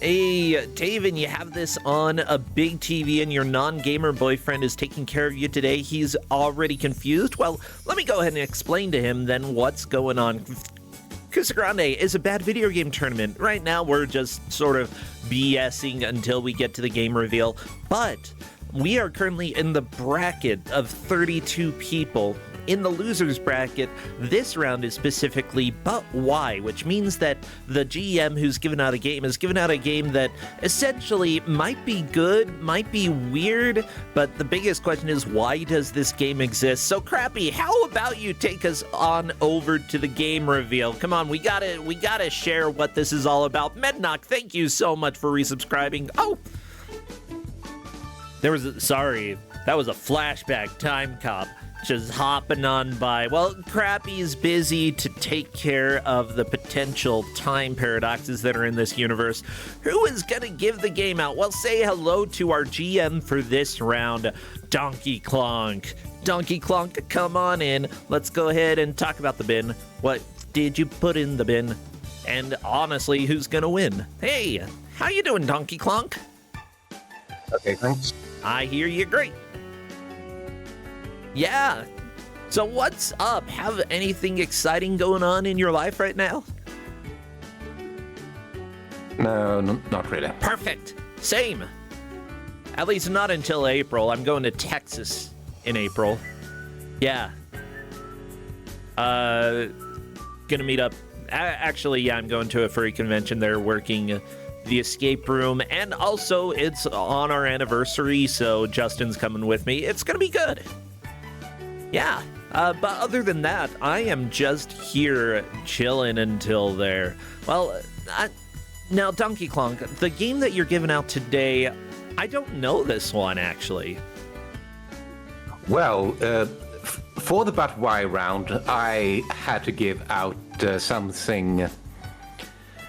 Hey, Taven, you have this on a big TV and your non-gamer boyfriend is taking care of you today. He's already confused? Well, let me go ahead and explain to him then what's going on. Kusogrand8 is a bad video game tournament. Right now, we're just sort of BSing until we get to the game reveal. But we are currently in the bracket of 32 people. In the losers bracket, this round is specifically but why, which means that the GM who's given out a game has given out a game that essentially might be good, might be weird, but the biggest question is, why does this game exist? So Crappy, how about you take us on over to the game reveal? Come on, we gotta share what this is all about. Mednock, thank you so much for resubscribing. Oh, sorry, that was a flashback time cop. Just hopping on by. Well, Crappy's busy to take care of the potential time paradoxes that are in this universe. Who is gonna give the game out? Well, say hello to our GM for this round, DonkeyKlonk. DonkeyKlonk, come on in. Let's go ahead and talk about the bin. What did you put in the bin? And honestly, who's gonna win? Hey, how you doing, DonkeyKlonk? Okay, thanks. I hear you great. Yeah. So what's up? Have anything exciting going on in your life right now? No, not really. Perfect. Same. At least not until April. I'm going to Texas in April. Yeah. Gonna meet up. Actually, yeah, I'm going to a furry convention. They're working the escape room, and also it's on our anniversary, so Justin's coming with me. It's gonna be good. Yeah, but other than that, I am just here chilling until there. Well, now, DonkeyKlonk, the game that you're giving out today, I don't know this one, actually. Well, for the But Why round, I had to give out something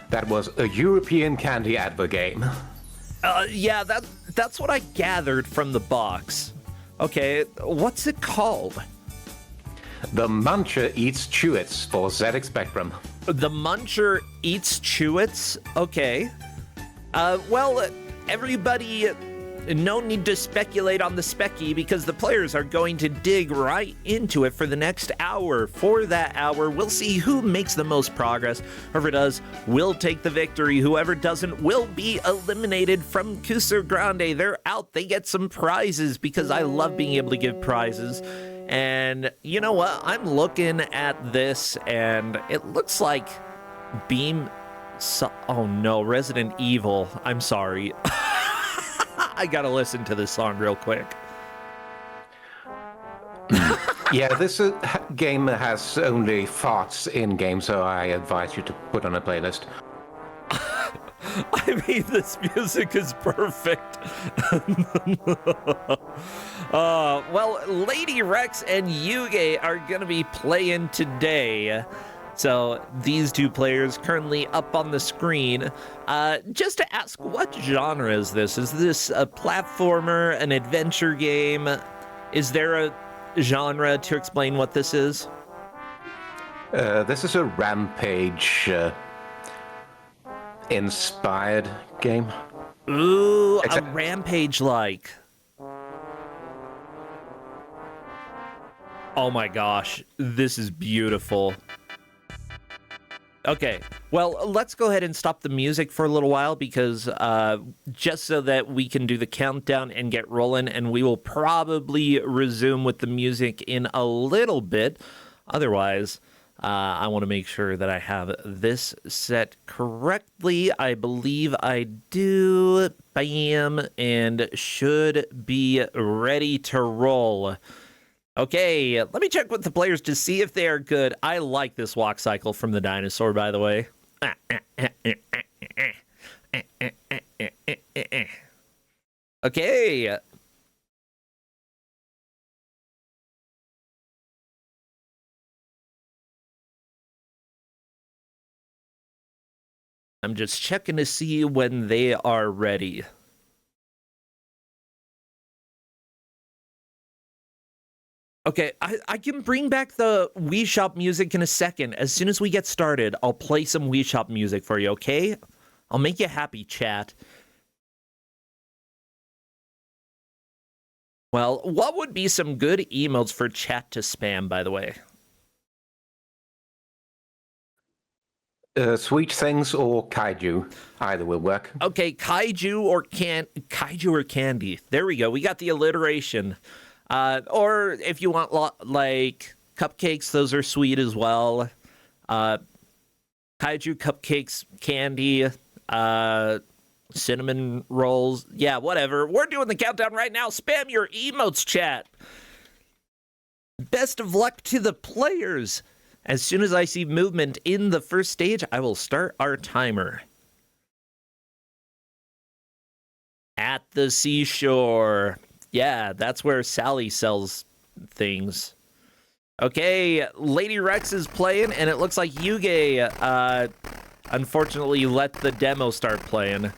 that was a European candy advert game. Yeah, that's what I gathered from the box. Okay, what's it called? The Muncher Eats Chewits for ZX Spectrum. The Muncher Eats Chewits? Okay. Well, everybody, no need to speculate on the specky because the players are going to dig right into it for the next hour. For that hour, we'll see who makes the most progress. Whoever does will take the victory. Whoever doesn't will be eliminated from Kusogrand8. They're out. They get some prizes because I love being able to give prizes. And you know what? I'm looking at this and it looks like oh no, Resident Evil. I'm sorry. I gotta listen to this song real quick. Yeah, this game has only farts in-game, so I advise you to put on a playlist. I mean, this music is perfect. Well, Lady Rex and Yugge are gonna be playing today. So these two players currently up on the screen. Just to ask, what genre is this? Is this a platformer, an adventure game? Is there a genre to explain what this is? This is a Rampage inspired game. Ooh, a Rampage-like. Oh my gosh, this is beautiful. Okay, well, let's go ahead and stop the music for a little while because just so that we can do the countdown and get rolling, and we will probably resume with the music in a little bit. Otherwise, I want to make sure that I have this set correctly. I believe I do. Bam, and should be ready to roll. Okay, let me check with the players to see if they are good. I like this walk cycle from the dinosaur, by the way. Okay. I'm just checking to see when they are ready. Okay, I can bring back the Wii Shop music in a second. As soon as we get started, I'll play some Wii Shop music for you, okay? I'll make you happy, chat. Well, what would be some good emotes for chat to spam, by the way? Sweet things or kaiju. Either will work. Okay, kaiju or candy. There we go. We got the alliteration. Or if you want like cupcakes, those are sweet as well. Kaiju, cupcakes, candy, cinnamon rolls. Yeah, whatever. We're doing the countdown right now. Spam your emotes, chat. Best of luck to the players. As soon as I see movement in the first stage, I will start our timer. At the seashore. Yeah, that's where Sally sells things. Okay, Lady Rex is playing, and it looks like Yugge, unfortunately, let the demo start playing.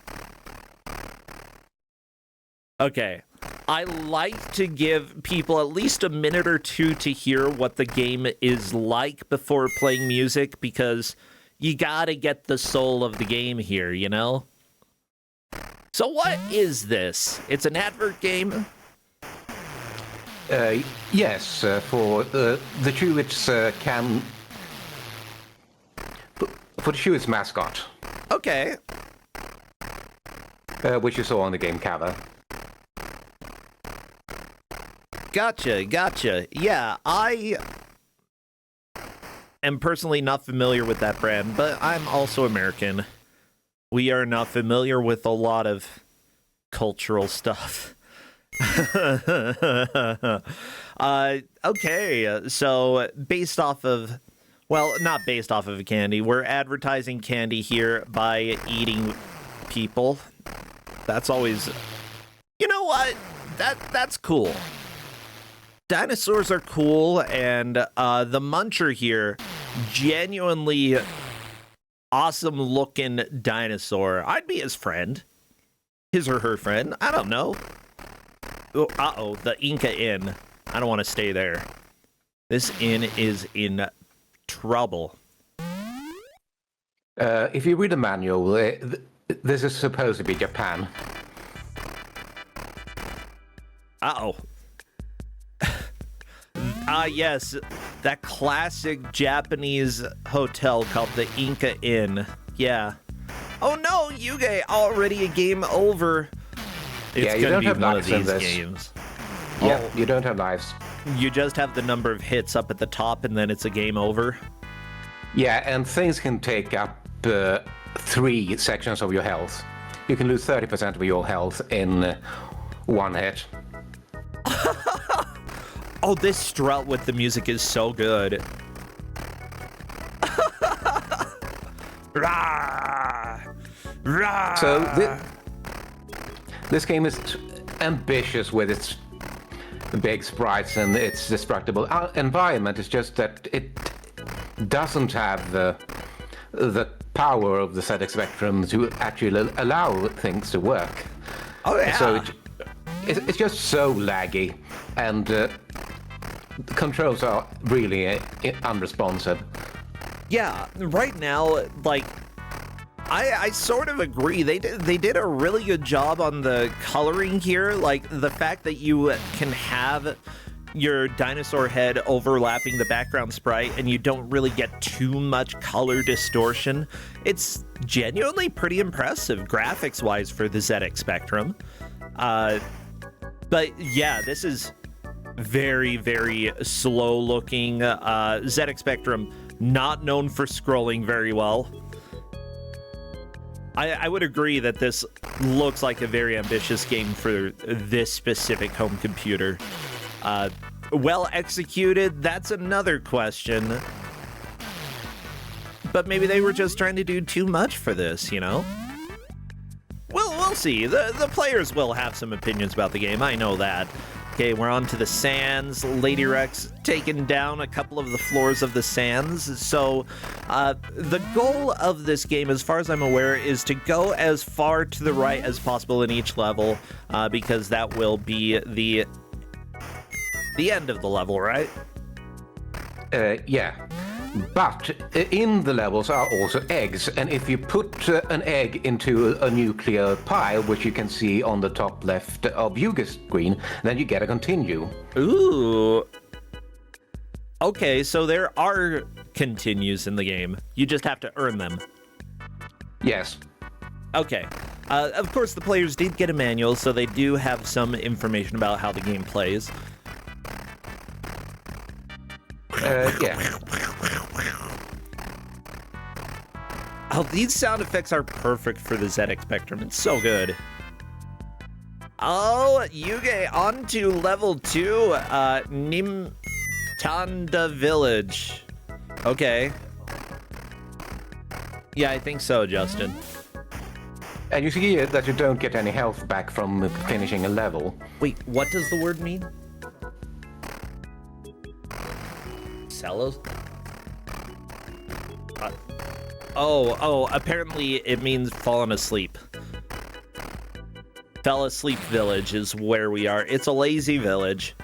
Okay. I like to give people at least a minute or two to hear what the game is like before playing music, because you gotta get the soul of the game here, you know? So what is this? It's an advert game? Yes, for the shoe, it's for the shoe, it's mascot. Okay. Which you saw on the game cover. Gotcha. Yeah, I am personally not familiar with that brand, but I'm also American. We are not familiar with a lot of cultural stuff. Okay, so based off of, well, not based off of a candy. We're advertising candy here by eating people. That's always, you know what? That's cool. Dinosaurs are cool, and the Muncher here, genuinely awesome-looking dinosaur. I'd be his friend. His or her friend. I don't know. Uh-oh, the Inca Inn. I don't want to stay there. This inn is in trouble. If you read the manual, this is supposed to be Japan. Uh-oh. Yes, that classic Japanese hotel called the Inca Inn. Yeah. Oh no, Yugge, already a game over. It's you gonna don't be have one of lives in these this. games. Yeah, Oh, you don't have lives. you just have the number of hits up at the top, and then it's a game over. Yeah, and things can take up 3 sections of your health. You can lose 30% of your health in one hit. Oh, this strut with the music is so good. Rah! Rah! So this game is ambitious with its big sprites and its destructible environment. It's just that it doesn't have the power of the ZX Spectrum to actually allow things to work. Oh yeah. So it's just so laggy, and the controls are really unresponsive. Yeah, right now, like, I sort of agree. They did a really good job on the coloring here. Like, the fact that you can have your dinosaur head overlapping the background sprite and you don't really get too much color distortion. It's genuinely pretty impressive graphics-wise for the ZX Spectrum. But yeah, this is very, very slow-looking. ZX Spectrum, not known for scrolling very well. I would agree that this looks like a very ambitious game for this specific home computer. Well executed, that's another question. But maybe they were just trying to do too much for this, you know? We'll see. The players will have some opinions about the game, I know that. Okay, we're on to the sands. Lady Rex taking down a couple of the floors of the sands. So, the goal of this game, as far as I'm aware, is to go as far to the right as possible in each level, because that will be the end of the level, right? Yeah. But in the levels are also eggs, and if you put an egg into a nuclear pile, which you can see on the top left of Yugge's screen, then you get a continue. Ooh. Okay, so there are continues in the game. You just have to earn them. Yes. Okay. Of course, the players did get a manual, so they do have some information about how the game plays. Yeah. Oh, these sound effects are perfect for the ZX Spectrum. It's so good. Oh, Yugge, on to level 2, Nimtanda Village. Okay. Yeah, I think so, Justin. And you see that you don't get any health back from finishing a level. Wait, what does the word mean? Cellos? Apparently it means fallen asleep. Fell asleep village is where we are. It's a lazy village.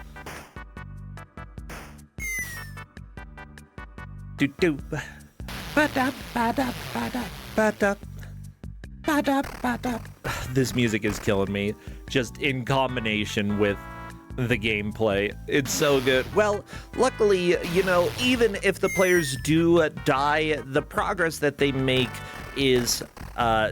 Do-do. Ba-da, ba-da, ba-da, ba-da. Ba-da, ba-da. This music is killing me, just in combination with the gameplay. It's so good. Well, luckily, you know, even if the players do die, the progress that they make is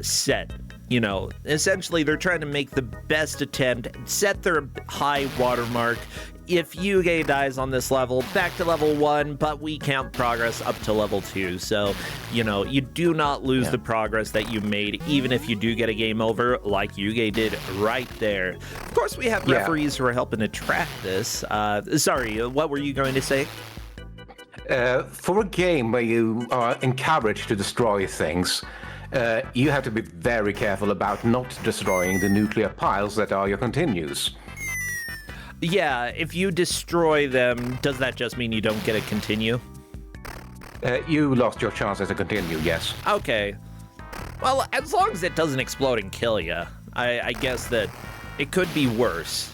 set. You know, essentially, they're trying to make the best attempt, set their high watermark. If Yugge dies on this level, back to level 1, but we count progress up to level 2. So, you know, you do not lose the progress that you made, even if you do get a game over, like Yugge did right there. Of course, we have referees who are helping to track this. Sorry, what were you going to say? For a game where you are encouraged to destroy things, you have to be very careful about not destroying the nuclear piles that are your continues. Yeah, if you destroy them, does that just mean you don't get a continue? You lost your chance as a continue, yes. Okay. Well, as long as it doesn't explode and kill you, I guess that it could be worse.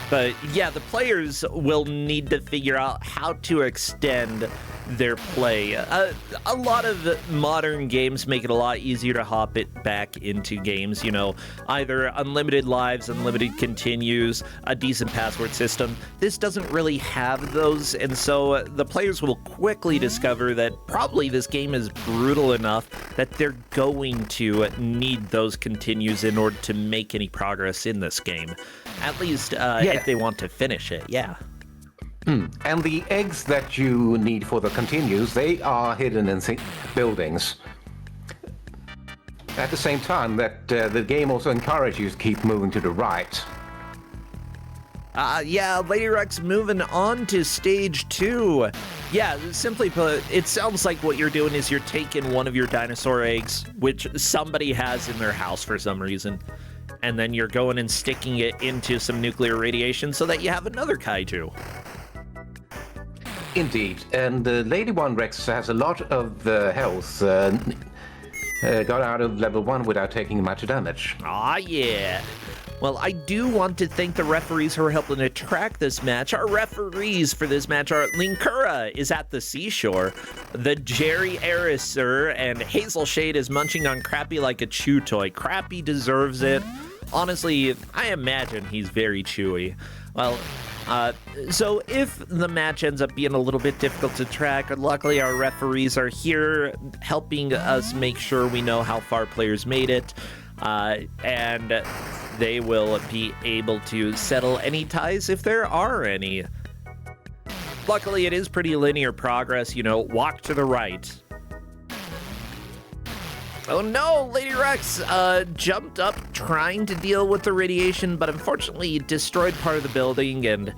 But yeah, the players will need to figure out how to extend their play. A lot of modern games make it a lot easier to hop it back into games, you know, either unlimited lives, unlimited continues, a decent password system. This doesn't really have those, and so the players will quickly discover that probably this game is brutal enough that they're going to need those continues in order to make any progress in this game. At least if they want to finish it, yeah. And the eggs that you need for the continues, they are hidden in buildings. At the same time, that the game also encourages you to keep moving to the right. Yeah, Lady Rex moving on to stage 2. Yeah, simply put, it sounds like what you're doing is you're taking one of your dinosaur eggs, which somebody has in their house for some reason, and then you're going and sticking it into some nuclear radiation so that you have another kaiju. Indeed, and Lady One Rex has a lot of health. Got out of level 1 without taking much damage. Aw, yeah. Well, I do want to thank the referees who are helping to track this match. Our referees for this match are Linkura is at the seashore, the Jerry Eriser, and Hazel Shade is munching on Crappy like a chew toy. Crappy deserves it. Honestly, I imagine he's very chewy. Well, so if the match ends up being a little bit difficult to track, luckily our referees are here helping us make sure we know how far players made it, and they will be able to settle any ties if there are any. Luckily, it is pretty linear progress, you know, walk to the right. Oh no, Lady Rex jumped up trying to deal with the radiation, but unfortunately destroyed part of the building, and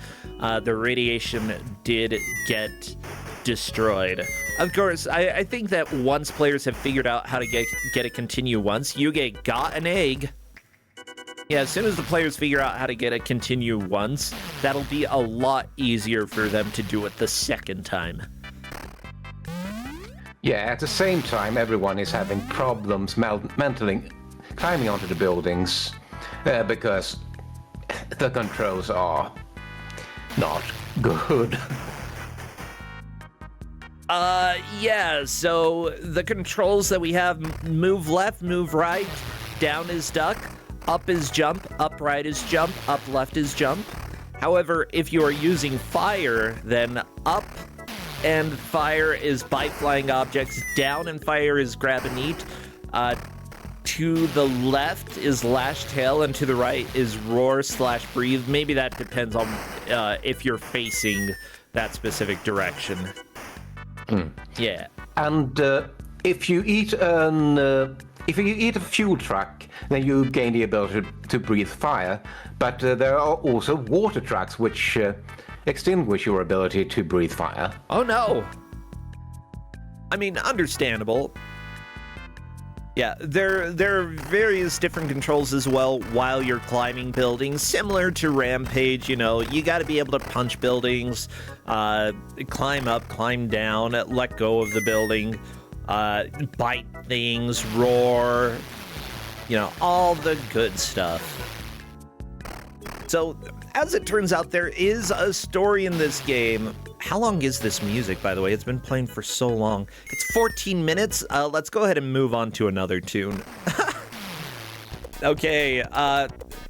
the radiation did get destroyed. Of course, I think that once players have figured out how to get a continue once, Yugge got an egg. Yeah, as soon as the players figure out how to get a continue once, that'll be a lot easier for them to do it the second time. Yeah, at the same time, everyone is having problems mentally climbing onto the buildings because the controls are not good. Yeah, so the controls that we have, move left, move right, down is duck, up is jump, up right is jump, up left is jump. However, if you are using fire, then up and fire is bite flying objects, down and fire is grab and eat, to the left is lash tail, and to the right is roar/breathe. Maybe that depends on if you're facing that specific direction. Yeah. And if you eat a fuel truck, then you gain the ability to breathe fire. But there are also water trucks which extinguish your ability to breathe fire. Oh no. I mean, understandable. Yeah, there are various different controls as well while you're climbing buildings, similar to Rampage. You know, you got to be able to punch buildings, climb up, climb down, let go of the building, bite things, roar, you know, all the good stuff. So, as it turns out, there is a story in this game. How long is this music, by the way? It's been playing for so long. It's 14 minutes. Let's go ahead and move on to another tune. Okay,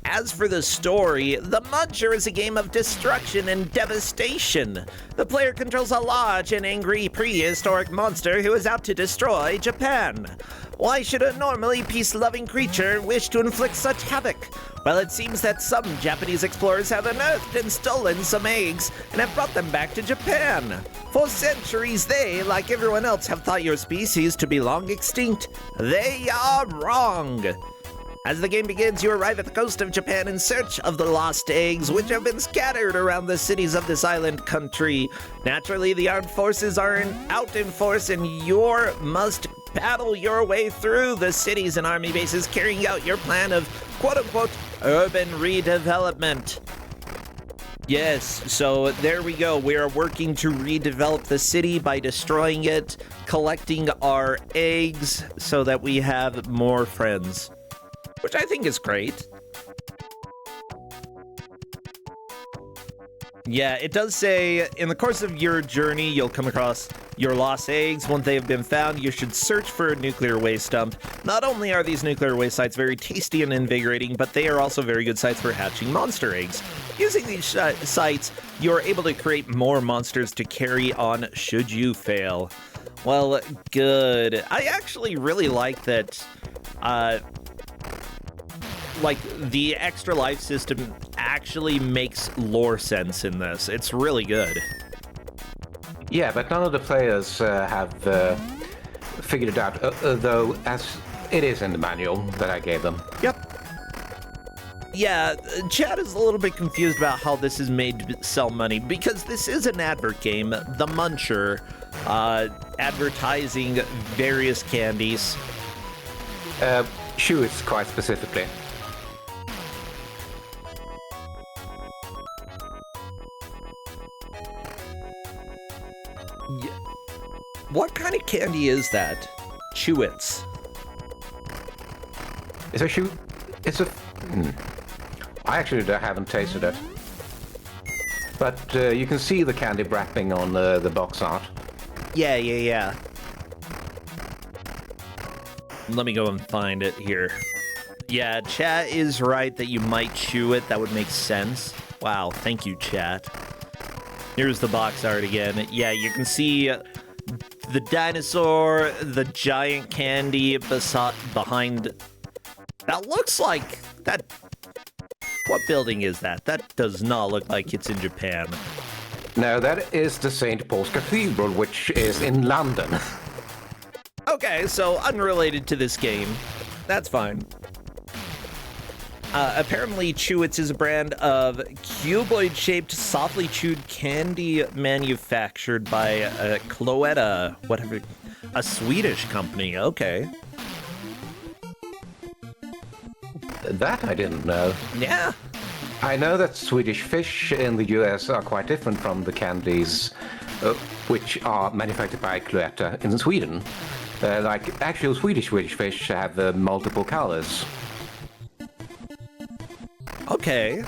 as for the story, the Muncher is a game of destruction and devastation. The player controls a large and angry prehistoric monster who is out to destroy Japan. Why should a normally peace-loving creature wish to inflict such havoc? Well, it seems that some Japanese explorers have unearthed and stolen some eggs and have brought them back to Japan. For centuries, they, like everyone else, have thought your species to be long extinct. They are wrong. As the game begins, you arrive at the coast of Japan in search of the lost eggs, which have been scattered around the cities of this island country. Naturally, the armed forces are out in force, and you must battle your way through the cities and army bases, carrying out your plan of quote-unquote urban redevelopment. Yes, so there we go. We are working to redevelop the city by destroying it, collecting our eggs so that we have more friends, which I think is great. Yeah, it does say, in the course of your journey, you'll come across your lost eggs. Once they have been found, you should search for a nuclear waste dump. Not only are these nuclear waste sites very tasty and invigorating, but they are also very good sites for hatching monster eggs. Using these sites, you're able to create more monsters to carry on should you fail. Well, good. I actually really like that, like, the extra life system actually makes lore sense in this. It's really good. Yeah, but none of the players have figured it out, though, as it is in the manual that I gave them. Yep. Yeah, Chad is a little bit confused about how this is made to sell money, because this is an advert game, the Muncher, advertising various candies. Shoes, quite specifically. What kind of candy is that? Chewits. It's a shoe. It's a. I actually haven't tasted it. But you can see the candy wrapping on the box art. Yeah. Let me go and find it here. Yeah, chat is right that you might chew it. That would make sense. Wow, thank you, chat. Here's the box art again. Yeah, you can see the dinosaur, the giant candy behind. That looks like that. What building is that? That does not look like it's in Japan. No, that is the St. Paul's Cathedral, which is in London. Okay, so unrelated to this game. That's fine. Apparently, Chewits is a brand of cuboid-shaped, softly chewed candy manufactured by Cloetta, whatever, a Swedish company. Okay. That I didn't know. Yeah. I know that Swedish fish in the US are quite different from the candies which are manufactured by Cloetta in Sweden. Like actual Swedish fish have multiple colors. Okay.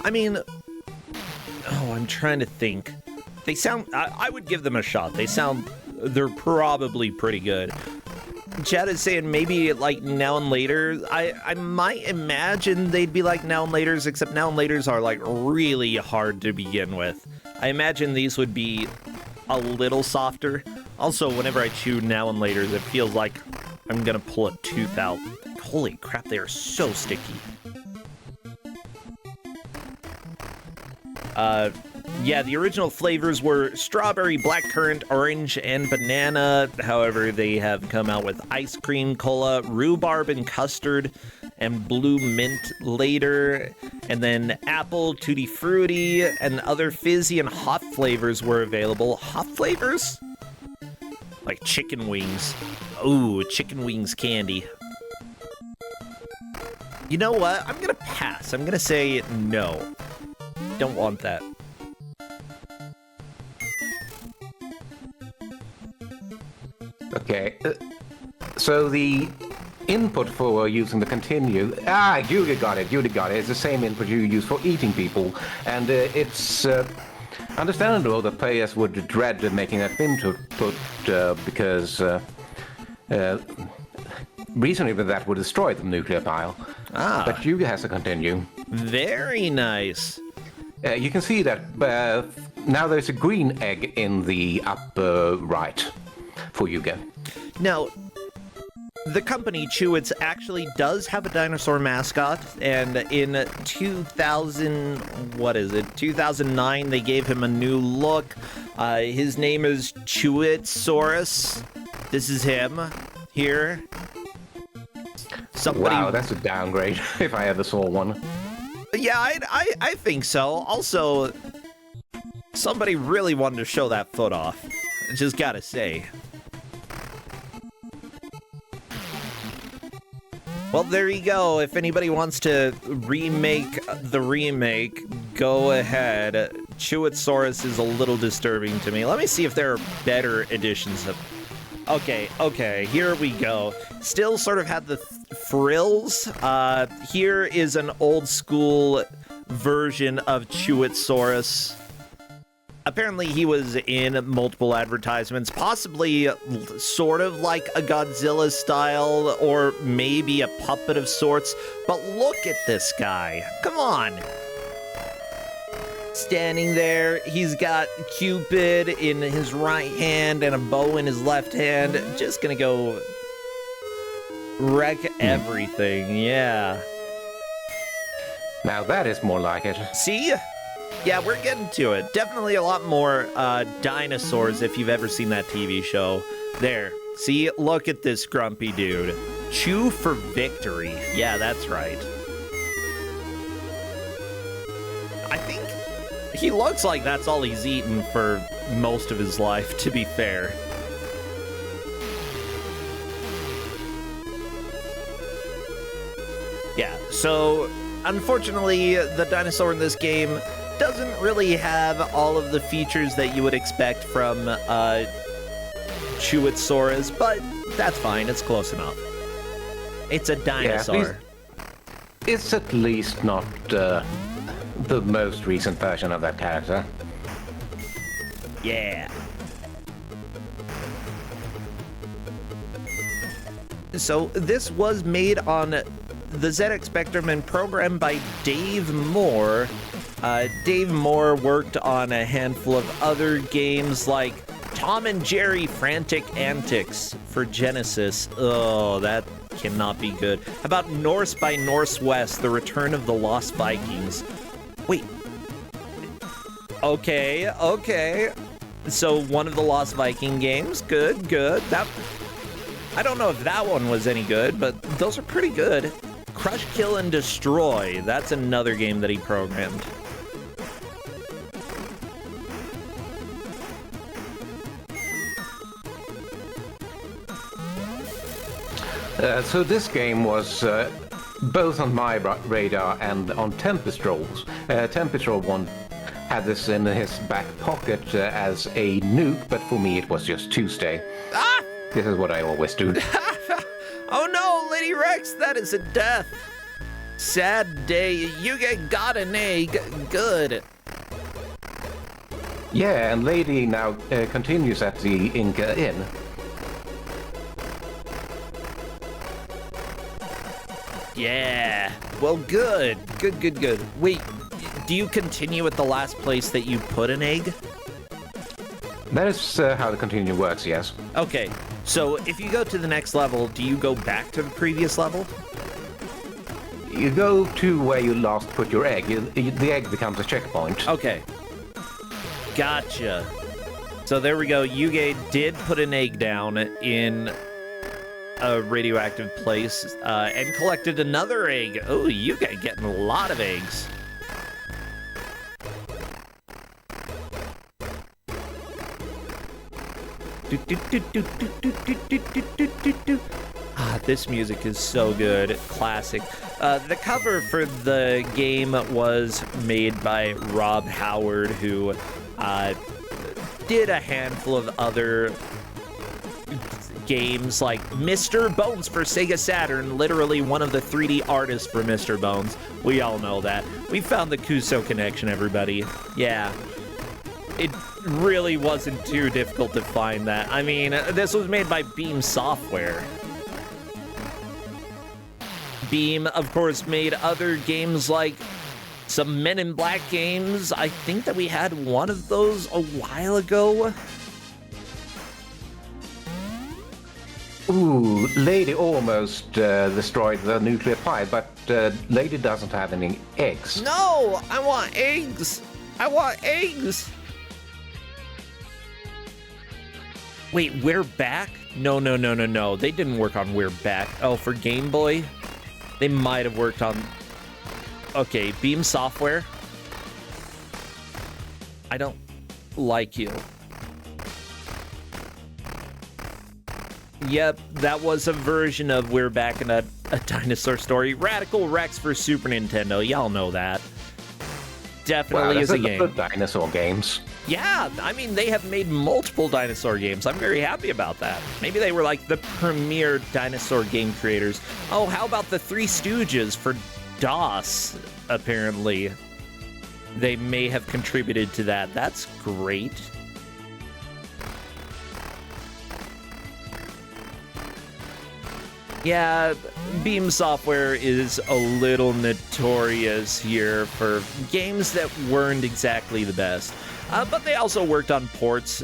I mean, oh, I'm trying to think. They sound... I would give them a shot. They're probably pretty good. Chad is saying maybe like Now and Later. I might imagine they'd be like Now and Laters, except Now and Laters are like really hard to begin with. I imagine these would be a little softer. Also, whenever I chew Now and Laters, it feels like I'm gonna pull a tooth out. Holy crap, they are so sticky. Yeah, the original flavors were strawberry, blackcurrant, orange, and banana. However, they have come out with ice cream, cola, rhubarb and custard, and blue mint later. And then apple, tutti frutti, and other fizzy and hot flavors were available. Hot flavors? Like chicken wings. Ooh, chicken wings candy. You know what? I'm gonna pass. I'm gonna say no. Don't want that. Okay, so the input for using the continue... Yugge got it, It's the same input you use for eating people, and it's understandable that players would dread making that input because reasonably that would destroy the nuclear pile. But Yugge has to continue. Very nice. You can see that now there's a green egg in the upper right for Yugge. Now, the company Chewits actually does have a dinosaur mascot, and in 2009, they gave him a new look. His name is Chewitsaurus. This is him here. Wow, that's a downgrade if I ever saw one. Yeah, I think so. Also, somebody really wanted to show that foot off. I just gotta say. Well, there you go. If anybody wants to remake the remake, go ahead. Chewitsaurus is a little disturbing to me. Let me see if there are better editions of... Okay, here we go. Still sort of had the frills. Here is an old school version of Chewitsaurus. Apparently he was in multiple advertisements, possibly sort of like a Godzilla style, or maybe a puppet of sorts. But look at this guy. Come on. Standing there, he's got Cupid in his right hand and a bow in his left hand. Just gonna go wreck everything, yeah. Now that is more like it. See? Yeah, we're getting to it. Definitely a lot more dinosaurs if you've ever seen that TV show. There. See? Look at this grumpy dude. Chew for victory. Yeah, that's right. I think he looks like that's all he's eaten for most of his life, to be fair. Yeah, so unfortunately, the dinosaur in this game doesn't really have all of the features that you would expect from Chewitsaurus, but that's fine. It's close enough. It's a dinosaur. Yeah, it's at least not the most recent version of that character. Yeah. So this was made on the ZX Spectrum and programmed by Dave Moore. Dave Moore worked on a handful of other games like Tom and Jerry Frantic Antics for Genesis. Oh, that cannot be good. How about Norse by Northwest, The Return of the Lost Vikings? Wait. Okay. So one of the Lost Viking games. Good. That, I don't know if that one was any good, but those are pretty good. Crush, Kill, and Destroy. That's another game that he programmed. So this game was both on my radar and on Tempest Rolls. Tempest Roll 1 had this in his back pocket as a nuke, but for me it was just Tuesday. Ah! This is what I always do. Oh no, Lady Rex, that is a death. Sad day. You got an egg. Good. Yeah, and Lady now continues at the Inca Inn. Yeah. Well, good. Good. Wait, do you continue at the last place that you put an egg? That is how the continue works, yes. Okay, so if you go to the next level, do you go back to the previous level? You go to where you last put your egg. The egg becomes a checkpoint. Okay. Gotcha. So there we go. Yugge did put an egg down in a radioactive place and collected another egg. Oh, Yugge getting a lot of eggs. Ah, this music is so good. Classic. The cover for the game was made by Rob Howard, who did a handful of other games like Mr. Bones for Sega Saturn, literally one of the 3D artists for Mr. Bones. We all know that. We found the Kuso connection, everybody. Yeah. It really wasn't too difficult to find that. I mean, this was made by Beam Software. Beam, of course, made other games like some Men in Black games. I think that we had one of those a while ago. Ooh, Lady almost destroyed the nuclear pie, but Lady doesn't have any eggs. No, I want eggs. I want eggs. Wait, We're Back? No. They didn't work on We're Back. Oh, for Game Boy? They might have worked on... Okay, Beam Software. I don't like you. Yep, that was a version of We're Back in a Dinosaur Story. Radical Rex for Super Nintendo. Y'all know that. Definitely is a game. Good dinosaur games. Yeah, I mean, they have made multiple dinosaur games. I'm very happy about that. Maybe they were like the premier dinosaur game creators. Oh, how about the Three Stooges for DOS, apparently? They may have contributed to that. That's great. Yeah, Beam Software is a little notorious here for games that weren't exactly the best. But they also worked on ports,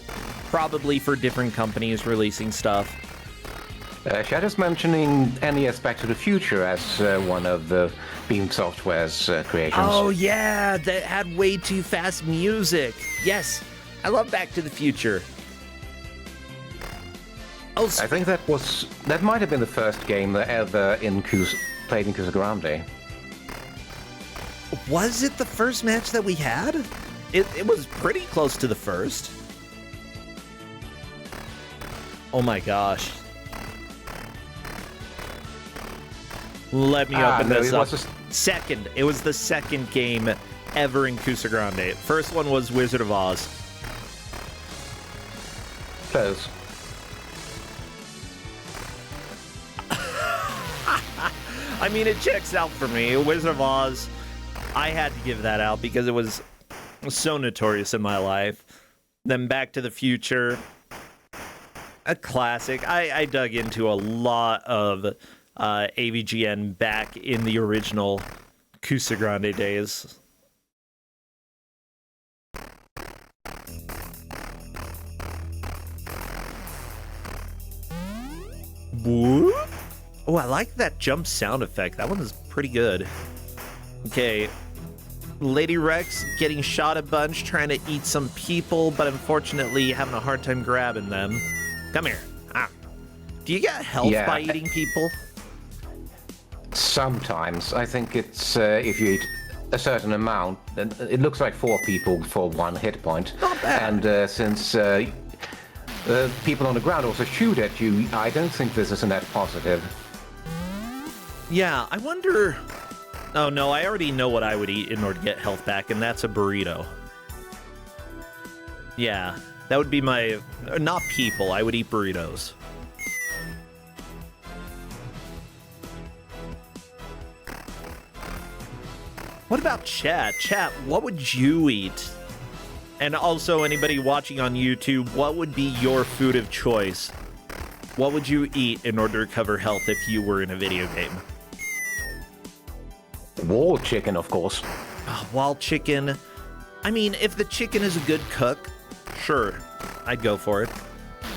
probably for different companies releasing stuff. Shadow's mentioning NES Back to the Future as one of the Beam Software's creations. Oh yeah, that had way too fast music. Yes, I love Back to the Future. Oh, I think that might have been the first game that ever played in Kusogrand8. Was it the first match that we had? It was pretty close to the first. Oh my gosh. Let me open this up. Second. It was the second game ever in Kusogrand8. First one was Wizard of Oz. Close. I mean, it checks out for me. Wizard of Oz, I had to give that out because it was so notorious in my life. Then Back to the Future, a classic. I dug into a lot of AVGN back in the original Kusogrand8 days. Whoop. Oh, I like that jump sound effect. That one is pretty good. Okay. Lady Rex getting shot a bunch, trying to eat some people, but unfortunately having a hard time grabbing them. Come here. Ah. Do you get health by eating people? Sometimes. I think it's if you eat a certain amount, it looks like 4 people for 1 hit point. Not bad. And since people on the ground also shoot at you, I don't think this is a net positive. Yeah, I wonder... Oh no, I already know what I would eat in order to get health back, and that's a burrito. Yeah, that would be my... Not people, I would eat burritos. What about chat? Chat, what would you eat? And also, anybody watching on YouTube, what would be your food of choice? What would you eat in order to cover health if you were in a video game? Wall chicken, of course. Wild chicken. I mean, if the chicken is a good cook, sure, I'd go for it.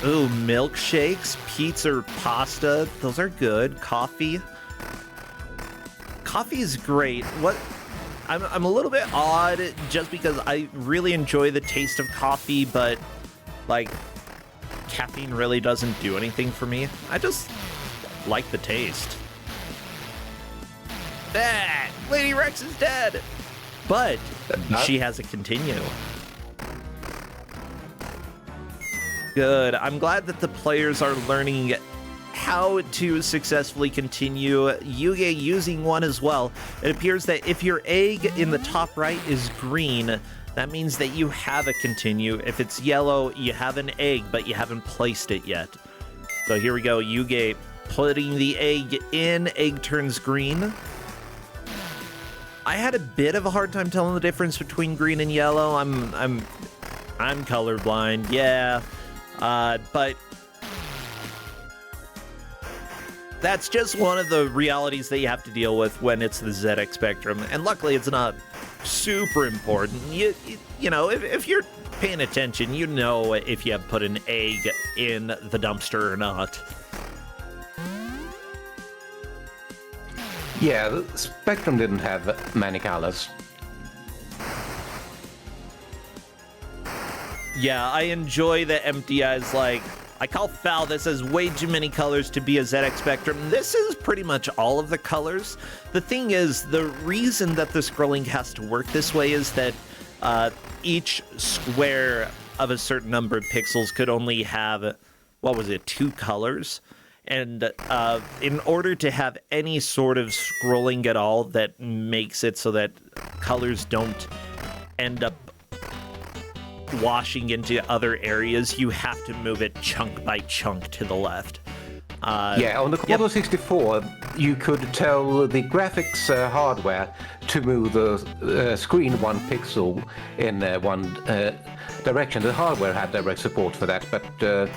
Ooh, milkshakes, pizza or pasta, those are good. Coffee. Coffee is great. I'm a little bit odd just because I really enjoy the taste of coffee, but like caffeine really doesn't do anything for me. I just like the taste. Lady Rex is dead, but she has a continue. Good. I'm glad that the players are learning how to successfully continue. Yugge using one as well. It appears that if your egg in the top right is green, that means that you have a continue. If it's yellow, you have an egg, but you haven't placed it yet. So here we go. Yugge putting the egg in. Egg turns green. I had a bit of a hard time telling the difference between green and yellow. I'm colorblind, yeah. But that's just one of the realities that you have to deal with when it's the ZX Spectrum. And luckily, it's not super important. You know, if you're paying attention, you know if you have put an egg in the dumpster or not. Yeah, the Spectrum didn't have many colors. Yeah, I enjoy the empty eyes. Like, I call foul. This has way too many colors to be a ZX Spectrum. This is pretty much all of the colors. The thing is, the reason that the scrolling has to work this way is that each square of a certain number of pixels could only have, what was it, 2 colors? And in order to have any sort of scrolling at all that makes it so that colors don't end up washing into other areas, you have to move it chunk by chunk to the left. Yeah, on the Commodore 64, you could tell the graphics hardware to move the screen 1 pixel in one direction. The hardware had direct support for that, but the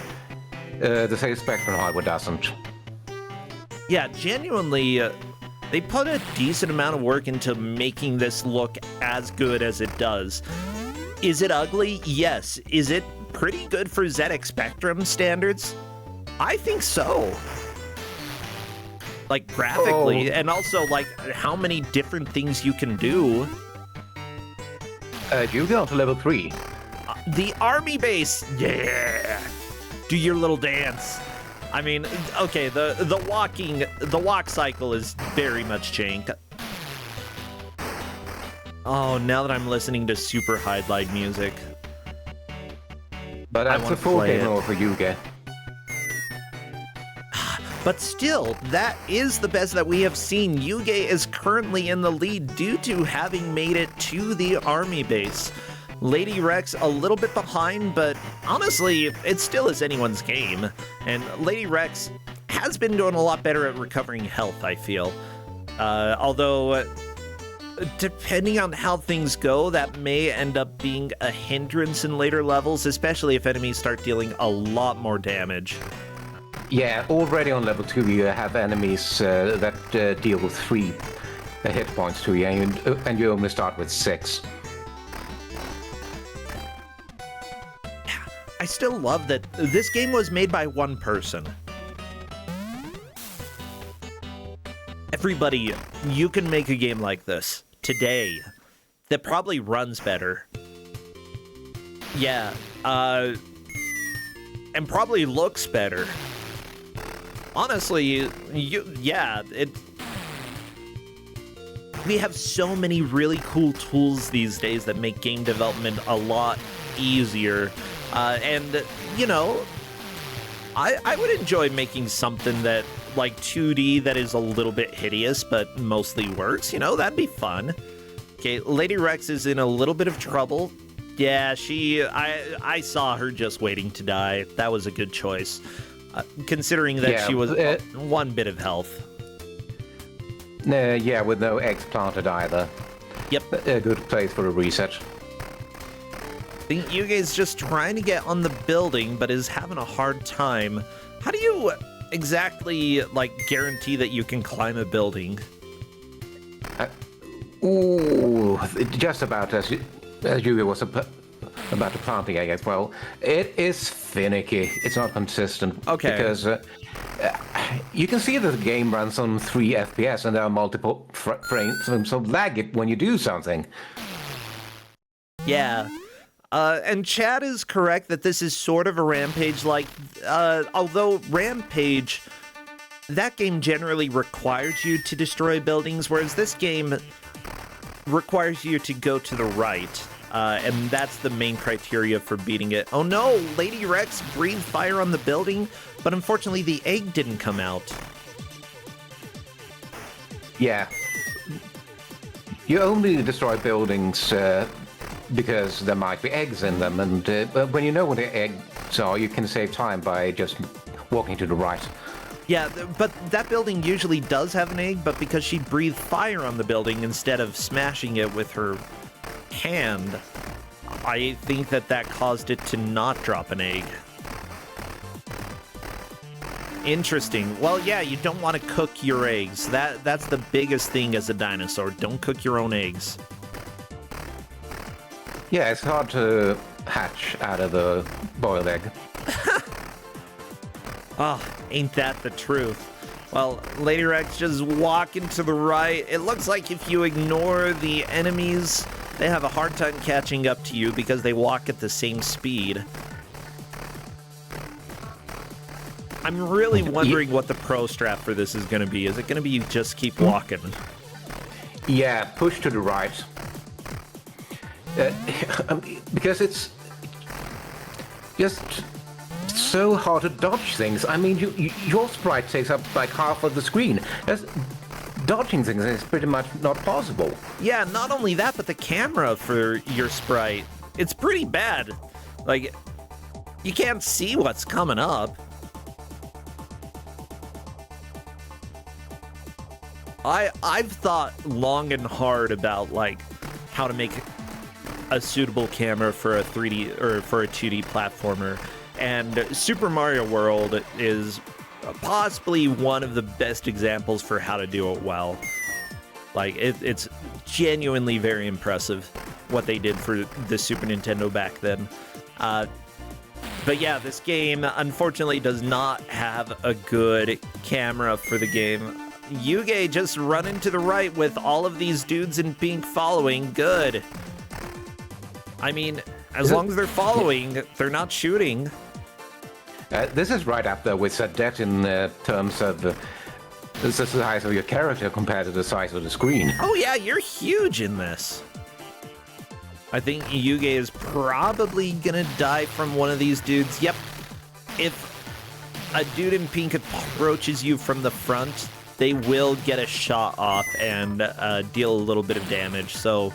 Sega Spectrum hardware doesn't. Yeah, genuinely, they put a decent amount of work into making this look as good as it does. Is it ugly? Yes. Is it pretty good for ZX Spectrum standards? I think so. Like, graphically, and also, like, how many different things you can do. You go to level 3. The army base! Yeah! Do your little dance. I mean, okay, the walk cycle is very much changed. Oh, now that I'm listening to super highlight music. But that's a full game over for Yugge. But still, that is the best that we have seen. Yugge is currently in the lead due to having made it to the army base. Lady Rex a little bit behind, but honestly, it still is anyone's game. And Lady Rex has been doing a lot better at recovering health, I feel. Although, depending on how things go, that may end up being a hindrance in later levels, especially if enemies start dealing a lot more damage. Yeah, already on level 2 you have enemies that deal with 3 hit points to you, and you only start with 6. I still love that this game was made by one person. Everybody, you can make a game like this today that probably runs better. Yeah, and probably looks better. Honestly, we have so many really cool tools these days that make game development a lot easier. And, you know, I would enjoy making something that, like, 2D that is a little bit hideous, but mostly works. You know, that'd be fun. Okay, Lady Rex is in a little bit of trouble. Yeah, I saw her just waiting to die. That was a good choice. Considering that she was 1 bit of health. Yeah, with no eggs planted either. Yep. A good place for a reset. I think Yugge's just trying to get on the building, but is having a hard time. How do you exactly, like, guarantee that you can climb a building? Ooh, just about as Yugge was about to plant the egg as well. It is finicky. It's not consistent. Okay. Because you can see that the game runs on 3 FPS and there are multiple frames, so lag it when you do something. Yeah. And Chad is correct that this is sort of a Rampage-like, although Rampage, that game generally requires you to destroy buildings, whereas this game requires you to go to the right, and that's the main criteria for beating it. Oh no, Lady Rex breathed fire on the building, but unfortunately the egg didn't come out. Yeah. You only destroy buildings because there might be eggs in them, and when you know what the eggs are, you can save time by just walking to the right. Yeah, but that building usually does have an egg, but because she breathed fire on the building instead of smashing it with her hand, I think that caused it to not drop an egg. Interesting. Well, yeah, you don't want to cook your eggs. That's the biggest thing as a dinosaur. Don't cook your own eggs. Yeah, it's hard to hatch out of a boiled egg. Oh, ain't that the truth? Well, Lady Rex just walking to the right. It looks like if you ignore the enemies, they have a hard time catching up to you because they walk at the same speed. I'm really wondering what the pro strat for this is going to be. Is it going to be just keep walking? Yeah, push to the right. Because it's just so hard to dodge things. I mean, your sprite takes up like half of the screen. Dodging things is pretty much not possible. Yeah, not only that, but the camera for your sprite, it's pretty bad. Like, you can't see what's coming up. I've thought long and hard about, like, how to make a suitable camera for a 3D or for a 2D platformer, and Super Mario World is possibly one of the best examples for how to do it well. Like, it's genuinely very impressive what they did for the Super Nintendo back then. But yeah, this game unfortunately does not have a good camera for the game. Yugge just running to the right with all of these dudes in pink following. Good. I mean, as long as they're following, they're not shooting. This is right up there with Sadet in terms of the size of your character compared to the size of the screen. Oh yeah, you're huge in this. I think Yugge is probably gonna die from one of these dudes. Yep. If a dude in pink approaches you from the front, they will get a shot off and deal a little bit of damage. So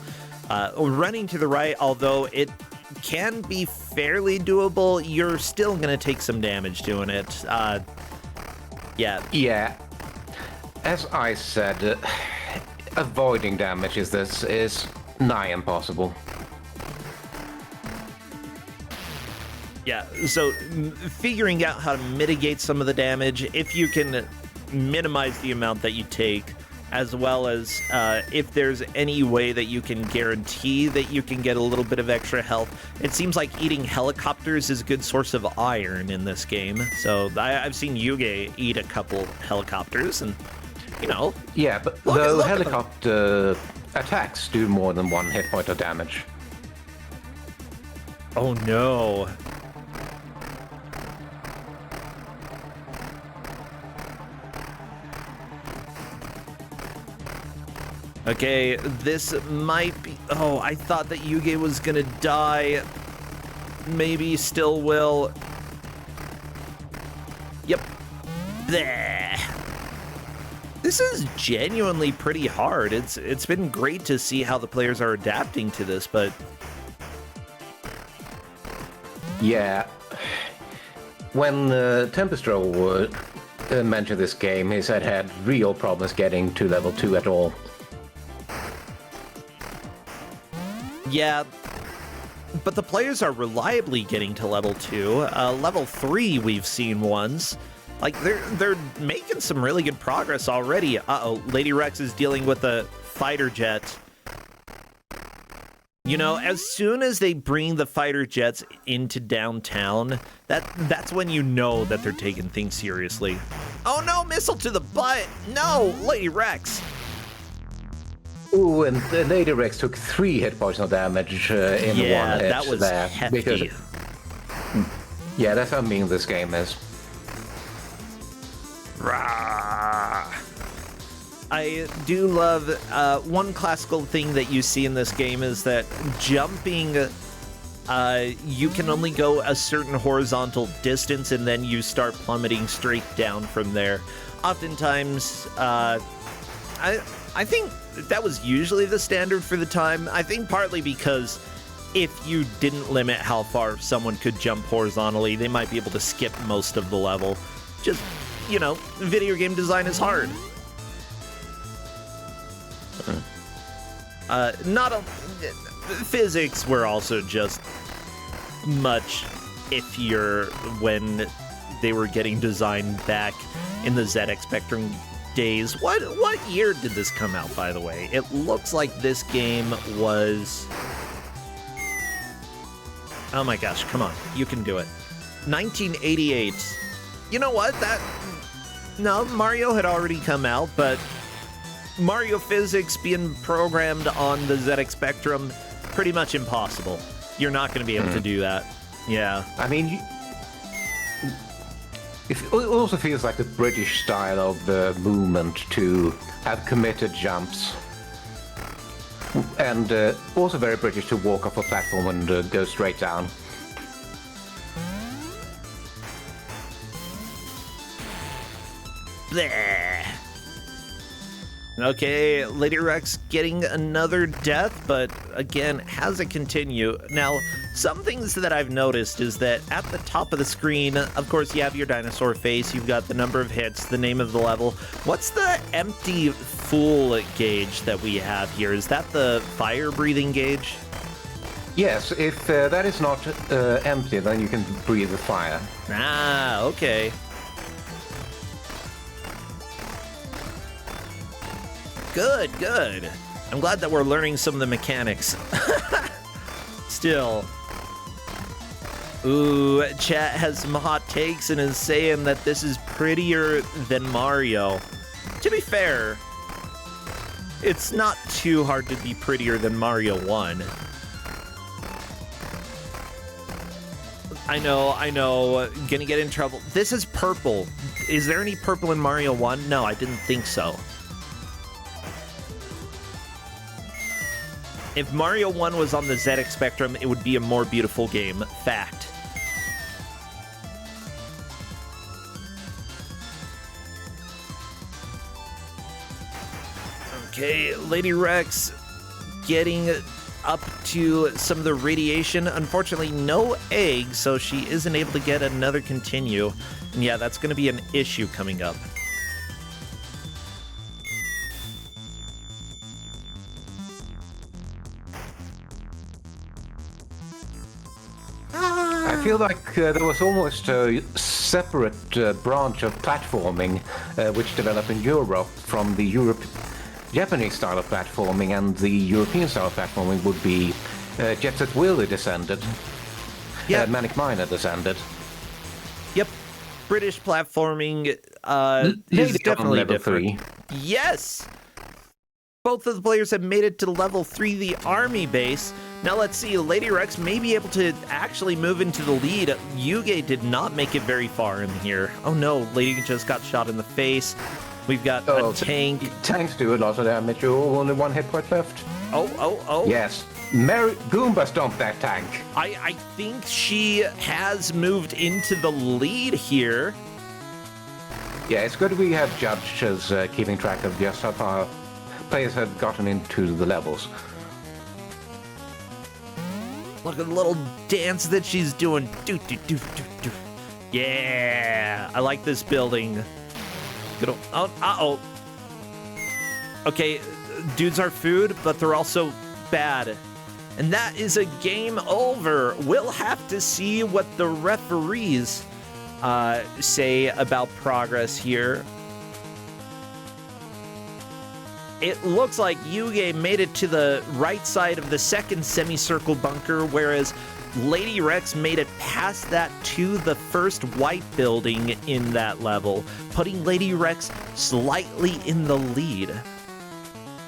running to the right, although it can be fairly doable, you're still going to take some damage doing it. Yeah. Yeah. As I said, avoiding damage is nigh impossible. Yeah, so figuring out how to mitigate some of the damage, if you can minimize the amount that you take, as well as if there's any way that you can guarantee that you can get a little bit of extra health. It seems like eating helicopters is a good source of iron in this game. So I've seen Yugge eat a couple helicopters, and, you know. Yeah, but the helicopter attacks do more than one hit point of damage. Oh no. Okay, this might be... Oh, I thought that Yugge was gonna die. Maybe still will. Yep. Bleh. This is genuinely pretty hard. It's been great to see how the players are adapting to this, but... Yeah. When Tempestro mentioned this game, he said had real problems getting to level 2 at all. Yeah, But the players are reliably getting to level 2. Level 3 we've seen once. Like, they're making some really good progress already. Uh-oh, Lady Rex is dealing with a fighter jet. You know, as soon as they bring the fighter jets into downtown, that's when you know that they're taking things seriously. Oh no, missile to the butt! No, Lady Rex! Ooh, and Lady Rex took 3 hit points of damage in one hit. Yeah, that was hefty. Because, yeah, that's how mean this game is. Rah. I do love one classical thing that you see in this game is that jumping, you can only go a certain horizontal distance and then you start plummeting straight down from there. Oftentimes, I think that was usually the standard for the time. I think partly because if you didn't limit how far someone could jump horizontally, they might be able to skip most of the level. Just, you know, video game design is hard. Physics were also just much iffier when they were getting designed back in the ZX Spectrum days. What year did this come out, by the way? It looks like this game was... Oh my gosh, come on, you can do it. 1988. You know what? No, Mario had already come out, but Mario physics being programmed on the ZX Spectrum, pretty much impossible. You're not going to be able to do that. Yeah. I mean, it also feels like the British style of the movement to have committed jumps. And also very British to walk off a platform and go straight down. Bleh. Okay, Lady Rex getting another death, but again, has it continue. Now, some things that I've noticed is that at the top of the screen, of course, you have your dinosaur face, you've got the number of hits, the name of the level. What's the empty full gauge that we have here? Is that the fire-breathing gauge? Yes, if that is not empty, then you can breathe the fire. Ah, okay. Good, good. I'm glad that we're learning some of the mechanics. Still. Ooh, chat has some hot takes and is saying that this is prettier than Mario. To be fair, it's not too hard to be prettier than Mario 1. I know, gonna get in trouble. This is purple. Is there any purple in Mario 1? No, I didn't think so. If Mario 1 was on the ZX Spectrum, it would be a more beautiful game. Fact. Okay, Lady Rex getting up to some of the radiation. Unfortunately, no egg, so she isn't able to get another continue. And yeah, that's going to be an issue coming up. I feel like there was almost a separate branch of platforming which developed in Europe from the Japanese style of platforming, and the European style of platforming would be Jet Set Willy descended, Manic Miner descended. Yep, British platforming Is definitely level different. 3. Yes! Both of the players have made it to level 3, the army base. Now let's see, Lady Rex may be able to actually move into the lead. Yugge did not make it very far in here. Oh no, Lady just got shot in the face. We've got a tank. Tanks do a lot of damage. Oh, only 1 hit point left. Oh. Yes. Goomba stomped that tank. I think she has moved into the lead here. Yeah, it's good we have judges keeping track of just how far players have gotten into the levels. Look at the little dance that she's doing. Do. Yeah, I like this building. Good uh-oh. Okay, dudes are food, but they're also bad. And that is a game over. We'll have to see what the referees say about progress here. It looks like Yugge made it to the right side of the second semicircle bunker, whereas Lady Rex made it past that to the first white building in that level, putting Lady Rex slightly in the lead.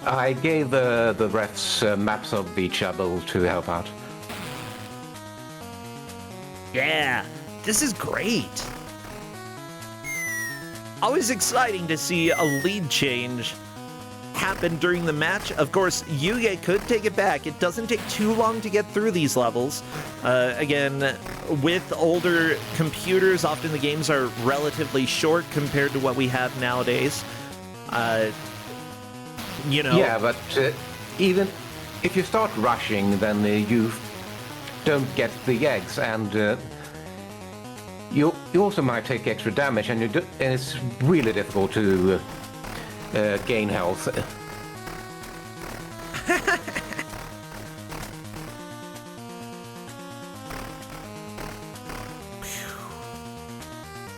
I gave the refs maps of each level to help out. Yeah, this is great. Always exciting to see a lead change happen during the match. Of course, Yugge could take it back. It doesn't take too long to get through these levels. Again, with older computers, often the games are relatively short compared to what we have nowadays. You know. Yeah, but even if you start rushing, then you don't get the eggs, and you also might take extra damage, and it's really difficult to gain health.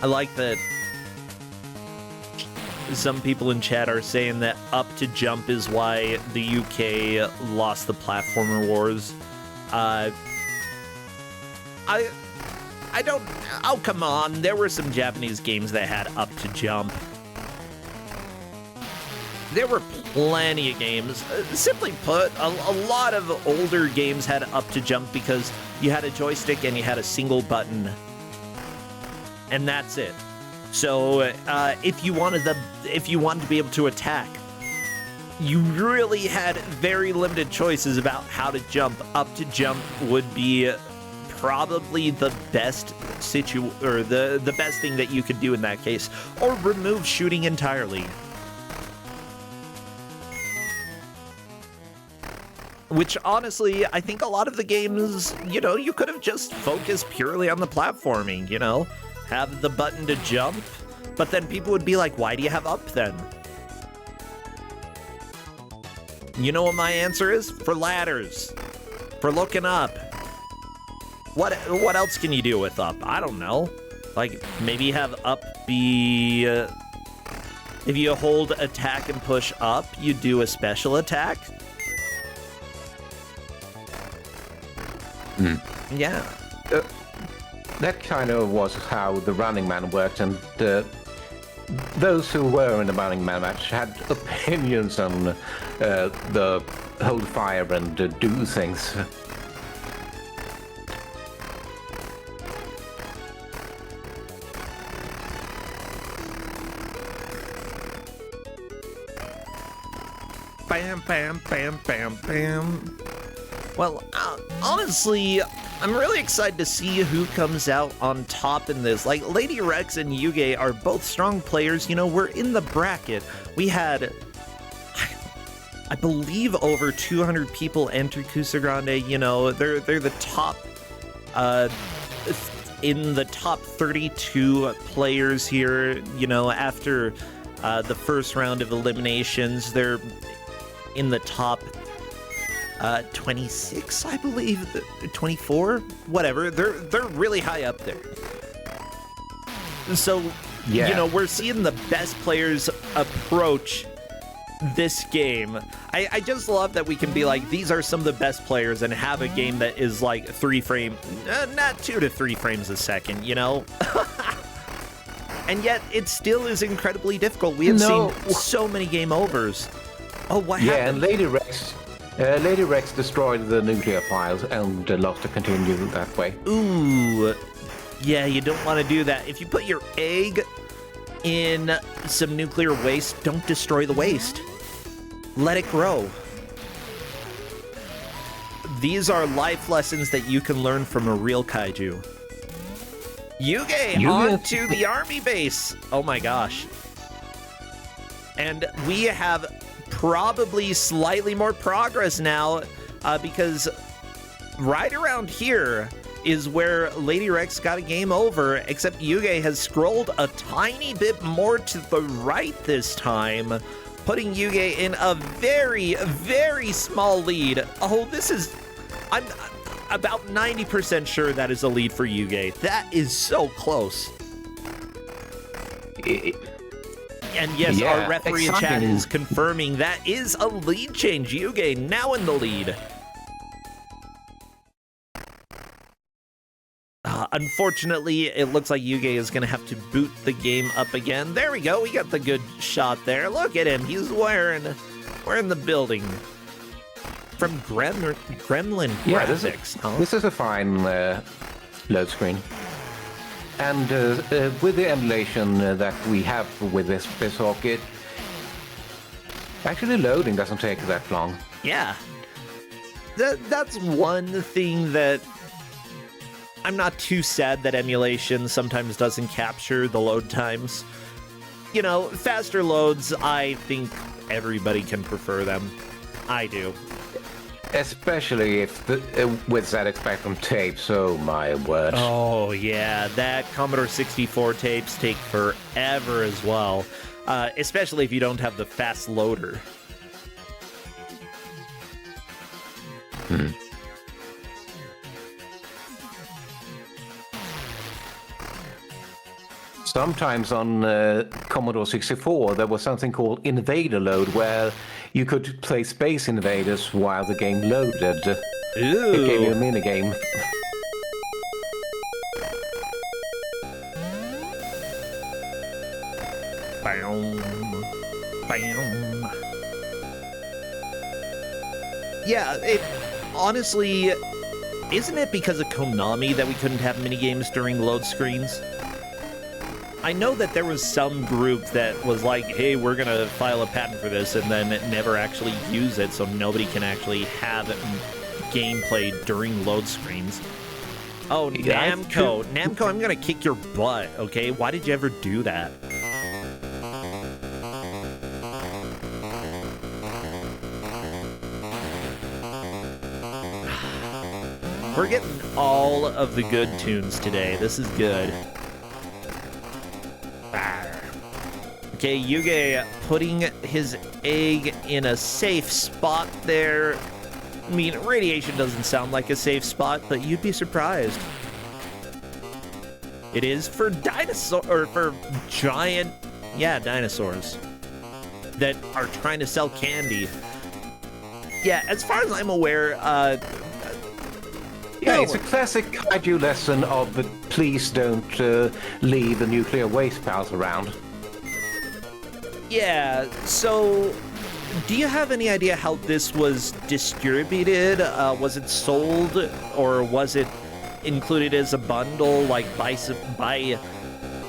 I like that some people in chat are saying that up to jump is why the UK lost the platformer wars. I don't... Oh, come on. There were some Japanese games that had up to jump. There were plenty of games. Simply put, a lot of older games had up to jump because you had a joystick and you had a single button. And that's it. So if you wanted to be able to attack, you really had very limited choices about how to jump. Up to jump would be probably the best the best thing that you could do in that case, or remove shooting entirely. Which, honestly, I think a lot of the games, you know, you could have just focused purely on the platforming, you know? Have the button to jump, but then people would be like, why do you have up then? You know what my answer is? For ladders. For looking up. What else can you do with up? I don't know. Like, maybe have up be... if you hold attack and push up, you do a special attack? Yeah. That kind of was how the Running Man worked, and those who were in the Running Man match had opinions on the hold fire and do things. Bam, bam, bam, bam, bam. Well, honestly, I'm really excited to see who comes out on top in this. Like, Lady Rex and Yugge are both strong players. You know, we're in the bracket. We had, I believe, over 200 people enter Kusogrand8. You know, they're the top, in the top 32 players here. You know, after the first round of eliminations, they're in the top 26, I believe, 24, whatever. They're really high up there. So, yeah, you know, we're seeing the best players approach this game. I just love that we can be like, these are some of the best players, and have a game that is like 3 frame, not 2 to 3 frames a second, you know? And yet, it still is incredibly difficult. We have seen so many game overs. Oh, what happened? Yeah, and Lady Rex destroyed the nuclear files and lost to continue that way. Ooh. Yeah, you don't want to do that. If you put your egg in some nuclear waste, don't destroy the waste. Let it grow. These are life lessons that you can learn from a real kaiju. Yugge, on to the army base. Oh my gosh. And we have probably slightly more progress now, because right around here is where Lady Rex got a game over, except Yugge has scrolled a tiny bit more to the right this time, putting Yugge in a very, very small lead. Oh, this is... I'm about 90% sure that is a lead for Yugge. That is so close. And yes, Yeah, our referee in chat exciting. is confirming that is a lead change. Yugge now in the lead. Unfortunately, it looks like Yugge is going to have to boot the game up again. There we go. We got the good shot there. Look at him. He's wearing the building. From Gremlin Graphics, this is a fine load screen. And with the emulation that we have with this BizHawk, it actually loading doesn't take that long. Yeah. That's one thing that I'm not too sad that emulation sometimes doesn't capture the load times. You know, faster loads, I think everybody can prefer them. I do. Especially if with ZX Spectrum tapes, oh my word. Oh yeah, that Commodore 64 tapes take forever as well. Especially if you don't have the fast loader. Sometimes on Commodore 64 there was something called Invader Load, where you could play Space Invaders while the game loaded. Ooh. It gave you a minigame. Yeah, it honestly, isn't it because of Konami that we couldn't have minigames during load screens? I know that there was some group that was like, hey, we're going to file a patent for this, and then never actually use it, so nobody can actually have gameplay during load screens. Oh, Yeah, Namco. Namco, I'm going to kick your butt, okay? Why did you ever do that? We're getting all of the good tunes today. This is good. Okay, Yugge putting his egg in a safe spot there. I mean, radiation doesn't sound like a safe spot, but you'd be surprised. It is for giant, dinosaurs that are trying to sell candy. Yeah, as far as I'm aware, Yeah, it's a classic kaiju lesson of please don't leave the nuclear waste piles around. Yeah, so do you have any idea how this was distributed? Was it sold, or was it included as a bundle, like buy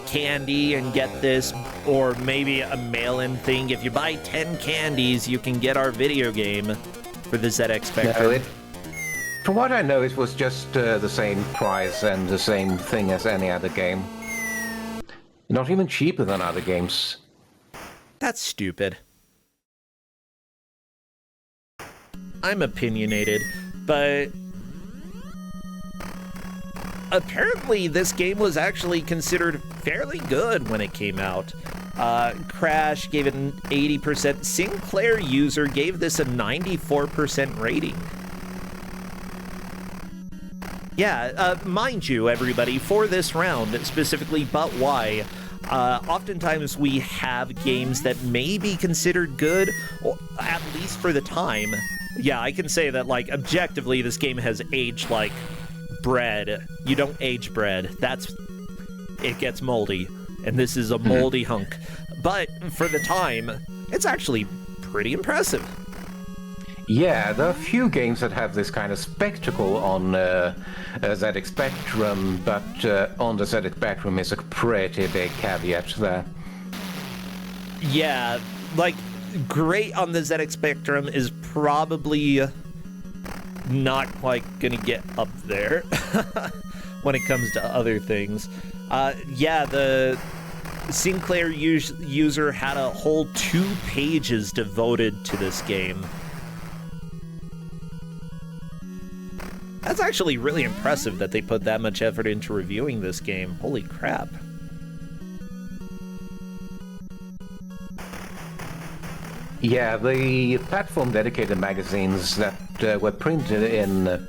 candy and get this, or maybe a mail-in thing? If you buy 10 candies, you can get our video game for the ZX Spectrum. No, from what I know, it was just the same price and the same thing as any other game. Not even cheaper than other games. That's stupid. I'm opinionated, but apparently this game was actually considered fairly good when it came out. Crash gave it an 80%. Sinclair User gave this a 94% rating. Yeah, mind you, everybody, for this round, specifically But Why, oftentimes we have games that may be considered good, or at least for the time. Yeah, I can say that, like, objectively, this game has aged like bread. You don't age bread. It gets moldy, and this is a moldy hunk. But for the time, it's actually pretty impressive. Yeah, there are a few games that have this kind of spectacle on ZX Spectrum, but on the ZX Spectrum is a pretty big caveat there. Yeah, like, great on the ZX Spectrum is probably not quite gonna get up there when it comes to other things. Yeah, the Sinclair User had a whole 2 pages devoted to this game. That's actually really impressive that they put that much effort into reviewing this game. Holy crap. Yeah, the platform-dedicated magazines that were printed in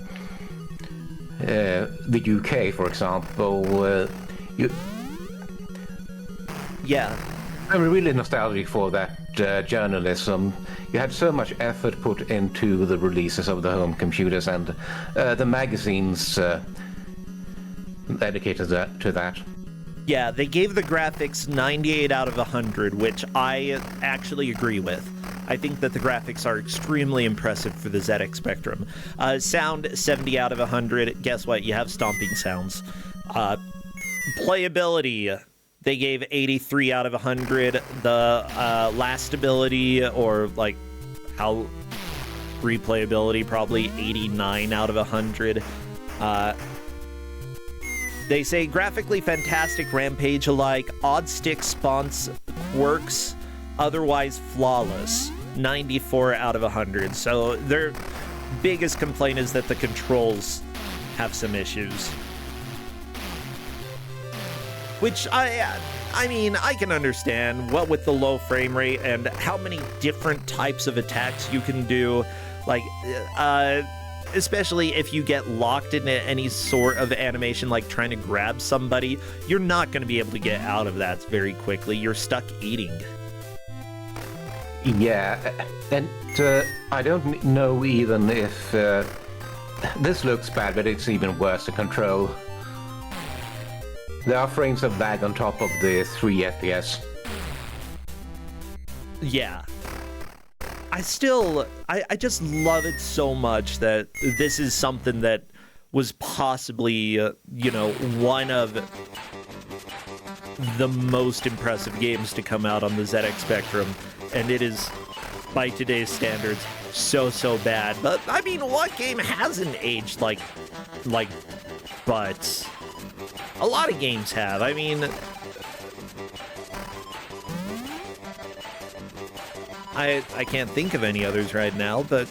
the UK, for example, Yeah. I'm really nostalgic for that journalism. You had so much effort put into the releases of the home computers, and the magazines dedicated to that. Yeah, they gave the graphics 98 out of 100, which I actually agree with. I think that the graphics are extremely impressive for the ZX Spectrum. Sound, 70 out of 100. Guess what? You have stomping sounds. Playability, they gave 83 out of 100. The lastability, or like how replayability, probably 89 out of 100. They say graphically fantastic, rampage-alike, odd stick spawns, quirks, otherwise flawless. 94 out of 100. So their biggest complaint is that the controls have some issues. Which I mean, I can understand, what with the low frame rate and how many different types of attacks you can do. Like, especially if you get locked into any sort of animation, like trying to grab somebody, you're not going to be able to get out of that very quickly. You're stuck eating. Yeah, and I don't know even if this looks bad, but it's even worse to control. There are frames of lag on top of the 3 FPS. Yeah. I just love it so much that this is something that was possibly, one of the most impressive games to come out on the ZX Spectrum. And it is, by today's standards, so bad. But, I mean, what game hasn't aged like butts? A lot of games have. I mean, I can't think of any others right now, but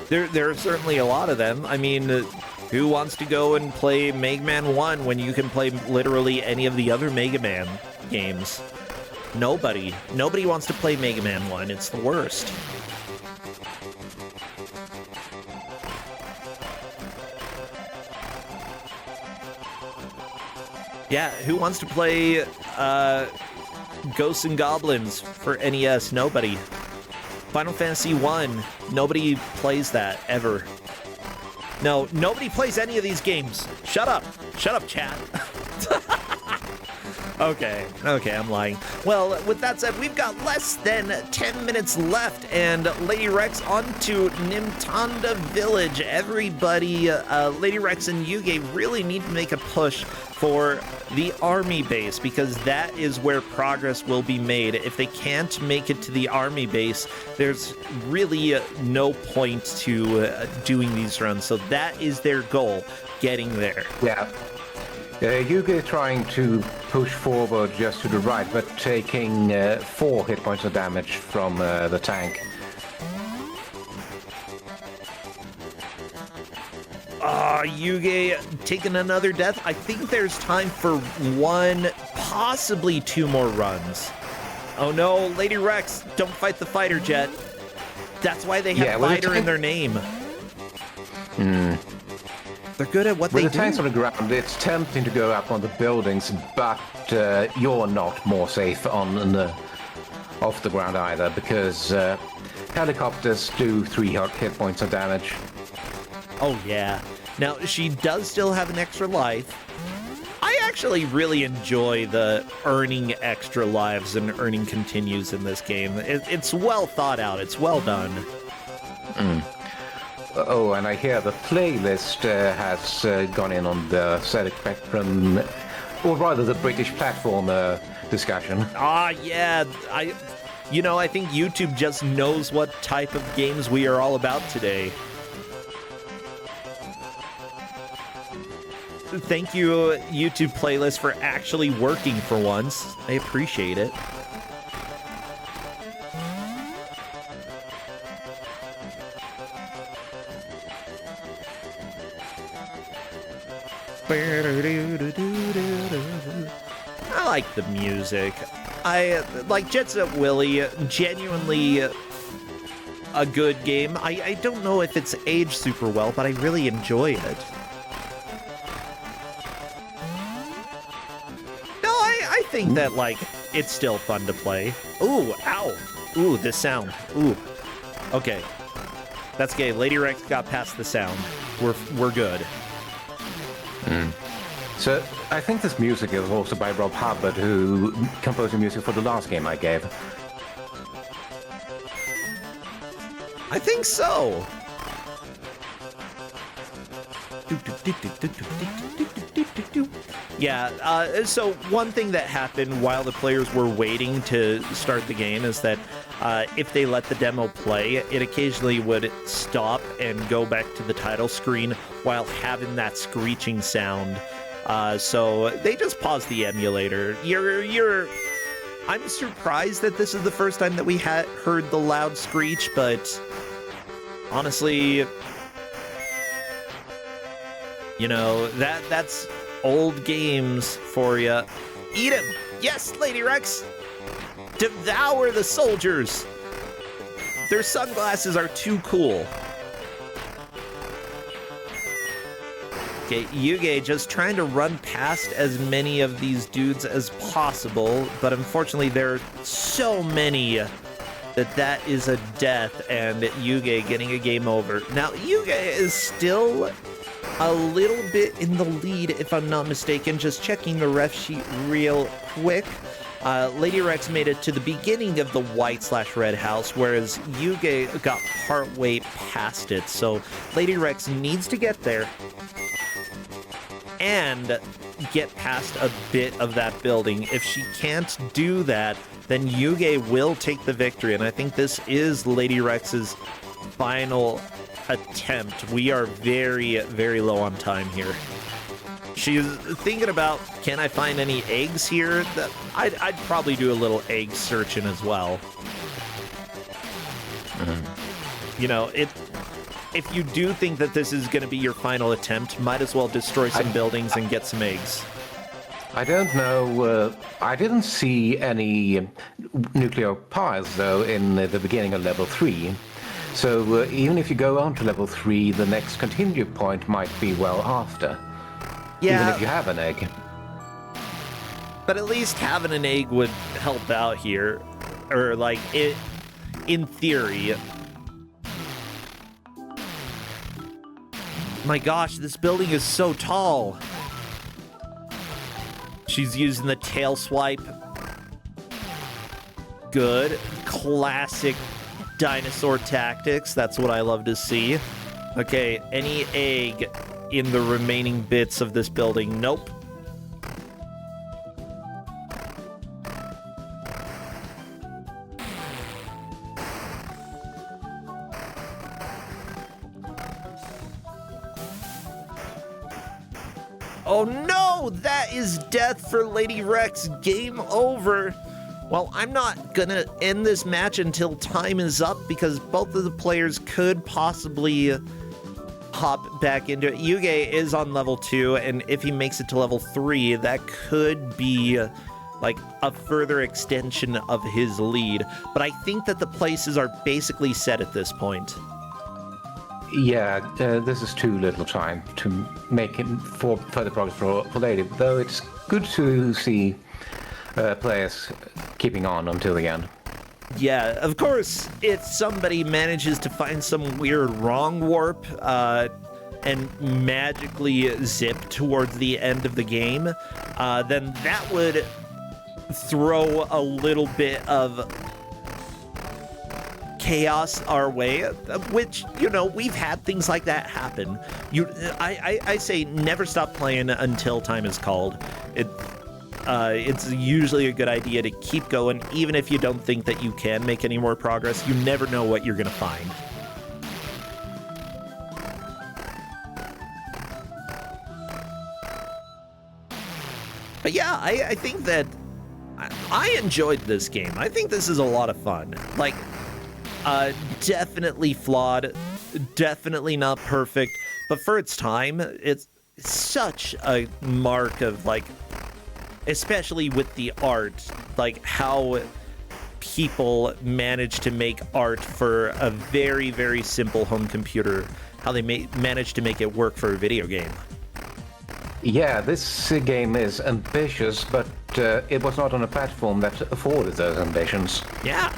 there are certainly a lot of them. I mean, who wants to go and play Mega Man 1 when you can play literally any of the other Mega Man games? Nobody. Nobody wants to play Mega Man 1. It's the worst. Yeah, who wants to play Ghosts and Goblins for NES? Nobody. Final Fantasy 1, nobody plays that, ever. No, nobody plays any of these games. Shut up. Shut up, chat. Okay, I'm lying. Well, with that said, we've got less than 10 minutes left, and Lady Rex on to Nintendo Village. Everybody, Lady Rex and Yugge really need to make a push for the army base, because that is where progress will be made. If they can't make it to the army base, there's really no point to doing these runs. So that is their goal, getting there. Yeah. Yugge trying to push forward just to the right, but taking 4 hit points of damage from the tank. Yugge taking another death. I think there's time for 1, possibly 2 more runs. Oh no, Lady Rex, don't fight the fighter jet. That's why they have fighter in their name. They're good at what they do. With the tanks on the ground, it's tempting to go up on the buildings, but you're not more safe off the ground either, because helicopters do 3 hit points of damage. Oh yeah. Now, she does still have an extra life. I actually really enjoy the earning extra lives and earning continues in this game. It's well thought out. It's well done. Oh, and I hear the playlist has gone in on the ZX Spectrum, or rather the British platform discussion. Yeah. I think YouTube just knows what type of games we are all about today. Thank you, YouTube playlist, for actually working for once. I appreciate it. I like the music. I like Jet Set Willy. Genuinely, a good game. I don't know if it's aged super well, but I really enjoy it. No, I think that, like, it's still fun to play. Ooh, ow. Ooh, this sound. Ooh. Okay. That's gay. Lady Rex got past the sound. We're good. So, I think this music is also by Rob Hubbard, who composed the music for the last game I gave. I think so. Yeah, so one thing that happened while the players were waiting to start the game is that if they let the demo play, it occasionally would stop and go back to the title screen while having that screeching sound. So they just paused the emulator. I'm surprised that this is the first time that we heard the loud screech, but honestly, you know, that's old games for you. Eat him! Yes, Lady Rex! Devour the soldiers! Their sunglasses are too cool. Okay, Yugge just trying to run past as many of these dudes as possible, but unfortunately there are so many that is a death, and Yugge getting a game over. Now, Yugge is still a little bit in the lead, if I'm not mistaken. Just checking the ref sheet real quick. Lady Rex made it to the beginning of the white/red house, whereas Yugge got partway past it. So Lady Rex needs to get there and get past a bit of that building. If she can't do that, then Yugge will take the victory, and I think this is Lady Rex's final attempt. We are very, very low on time here. She's thinking about, can I find any eggs here? I'd probably do a little egg searching as well. You know, if you do think that this is going to be your final attempt, might as well destroy some buildings and get some eggs. I don't know. I didn't see any nuclear piles, though, in the beginning of level 3. So even if you go on to level 3, the next continue point might be well after. Yeah. Even if you have an egg. But at least having an egg would help out here. Or, like, it, in theory. My gosh, this building is so tall. She's using the tail swipe. Good. Classic dinosaur tactics. That's what I love to see. Okay, any egg in the remaining bits of this building? Nope. Oh no! That is death for Lady Rex. Game over. Well, I'm not gonna end this match until time is up because both of the players could possibly hop back into it. Yugge is on level 2, and if he makes it to level 3, that could be like a further extension of his lead. But I think that the places are basically set at this point. Yeah, this is too little time to make it for further progress for Lady, though it's good to see players keeping on until the end. Yeah, of course, if somebody manages to find some weird wrong warp and magically zip towards the end of the game, then that would throw a little bit of chaos our way, which, you know, we've had things like that happen. I say never stop playing until time is called. It's usually a good idea to keep going, even if you don't think that you can make any more progress. You never know what you're gonna find. But yeah, I think that I enjoyed this game. I think this is a lot of fun. Like, definitely flawed, definitely not perfect, but for its time, it's such a mark of, like, especially with the art, like how people manage to make art for a very, very simple home computer, how they manage to make it work for a video game. Yeah, this game is ambitious, but it was not on a platform that afforded those ambitions. Yeah.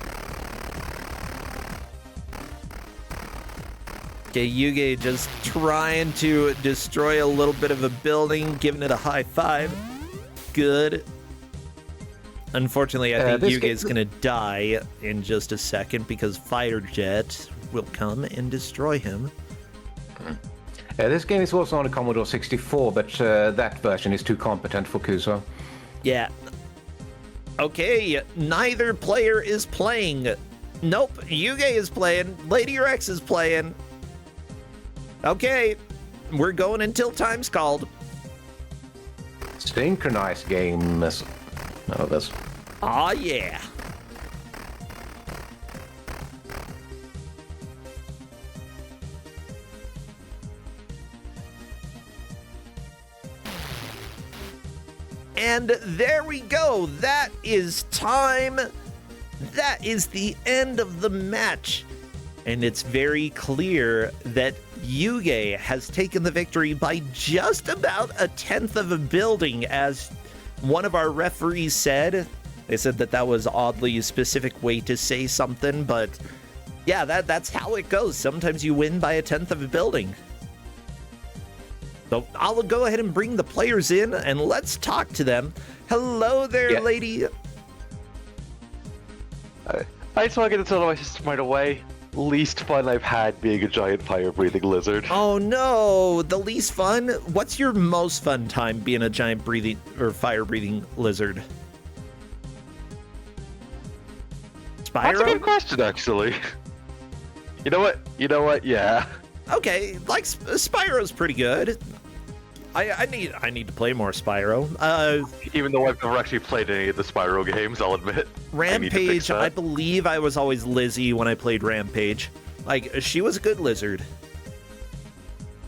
Okay, Yugge just trying to destroy a little bit of a building, giving it a high five. Good. Unfortunately, I think Yugge is going to die in just a second because fighter jet will come and destroy him. This game is also on a Commodore 64, but that version is too competent for Kuso. Yeah. Okay, neither player is playing. Nope, Yugge is playing. Lady Rex is playing. Okay, we're going until time's called. Synchronized games. None of this. Aw, yeah. And there we go. That is time. That is the end of the match. And it's very clear that Yugge has taken the victory by just about a tenth of a building, as one of our referees said. They said that was oddly specific way to say something, but yeah, that's how it goes. Sometimes you win by a tenth of a building. So I'll go ahead and bring the players in and let's talk to them. Hello there, lady. I just want to get this out of my system right away. Least fun I've had being a giant fire-breathing lizard. Oh no, the least fun? What's your most fun time being a giant breathing or fire-breathing lizard? Spyro? That's a good question, actually. You know what? Yeah. Okay, like Spyro's pretty good. I need to play more Spyro. Even though I've never actually played any of the Spyro games, I'll admit. Rampage, I believe I was always Lizzie when I played Rampage. Like, she was a good lizard.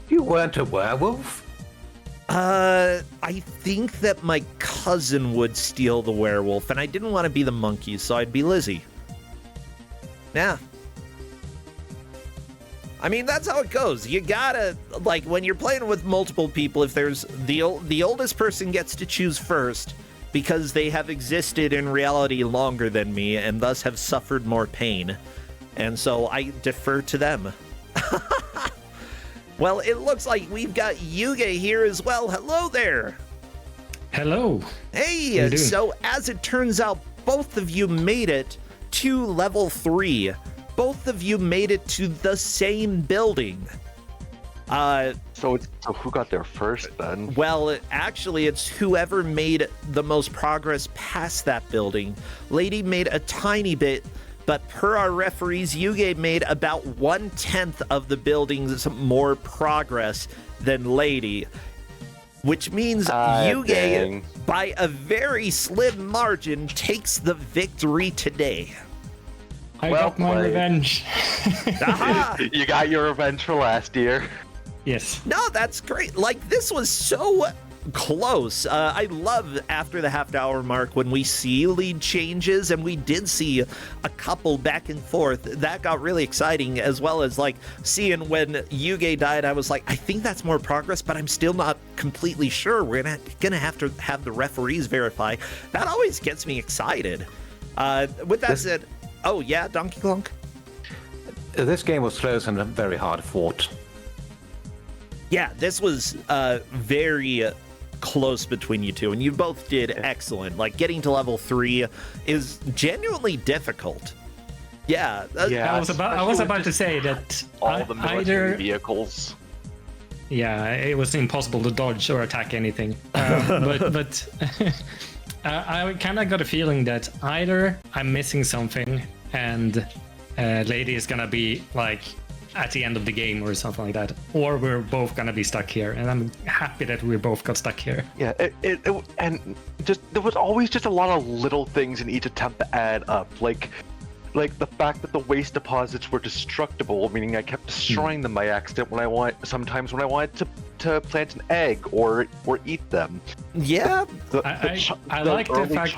You weren't a werewolf? I think that my cousin would steal the werewolf, and I didn't want to be the monkey, so I'd be Lizzie. Yeah. I mean, that's how it goes. You gotta, like, when you're playing with multiple people, if there's the oldest person gets to choose first because they have existed in reality longer than me and thus have suffered more pain. And so I defer to them. Well, it looks like we've got Yugge here as well. Hello there. Hello. Hey, so as it turns out, both of you made it to level 3. Both of you made it to the same building. So who got there first then? Well, actually, it's whoever made the most progress past that building. Lady made a tiny bit, but per our referees, Yugge made about 1/10 of the building's more progress than Lady, which means Yugge, dang. by a very slim margin, takes the victory today. I got my revenge. Aha! You got your revenge for last year. Yes. No, that's great. Like, this was so close. I love after the half-hour mark when we see lead changes, and we did see a couple back and forth. That got really exciting, as well as, like, seeing when Yugge died, I was like, I think that's more progress, but I'm still not completely sure. We're gonna have to have the referees verify. That always gets me excited. With that said, oh yeah, DonkeyKlonk? This game was close and very hard fought. Yeah, this was very close between you two, and you both did excellent. Like, getting to level 3 is genuinely difficult. Yeah. I was about to say that all the military vehicles. Yeah, it was impossible to dodge or attack anything. But I kind of got a feeling that either I'm missing something and Lady is gonna be like at the end of the game or something like that, or we're both gonna be stuck here, and I'm happy that we both got stuck here. Yeah, and just there was always just a lot of little things in each attempt to add up, like the fact that the waste deposits were destructible, meaning I kept destroying them by accident when I wanted to plant an egg or eat them. Yeah, I like the fact.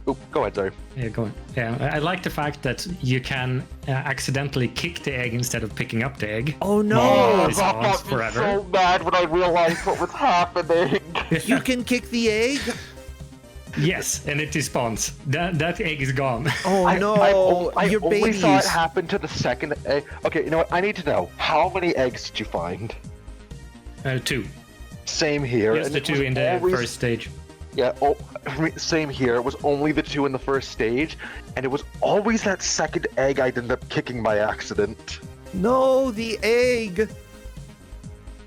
Oh, go ahead, sorry. Yeah, go on. Yeah, I like the fact that you can accidentally kick the egg instead of picking up the egg. Oh no! Oh, It's that on got me forever. so mad when I realized what was happening. You can kick the egg? Yes, and it despawns. That egg is gone. Oh no! I Your only babies. saw it happen to the second egg. Okay, you know what? I need to know, how many eggs did you find? 2. Same here. Yes, and the it 2 was in the always- first stage. Yeah, oh, same here. It was only the 2 in the first stage, and it was always that second egg I'd end up kicking by accident. No, the egg.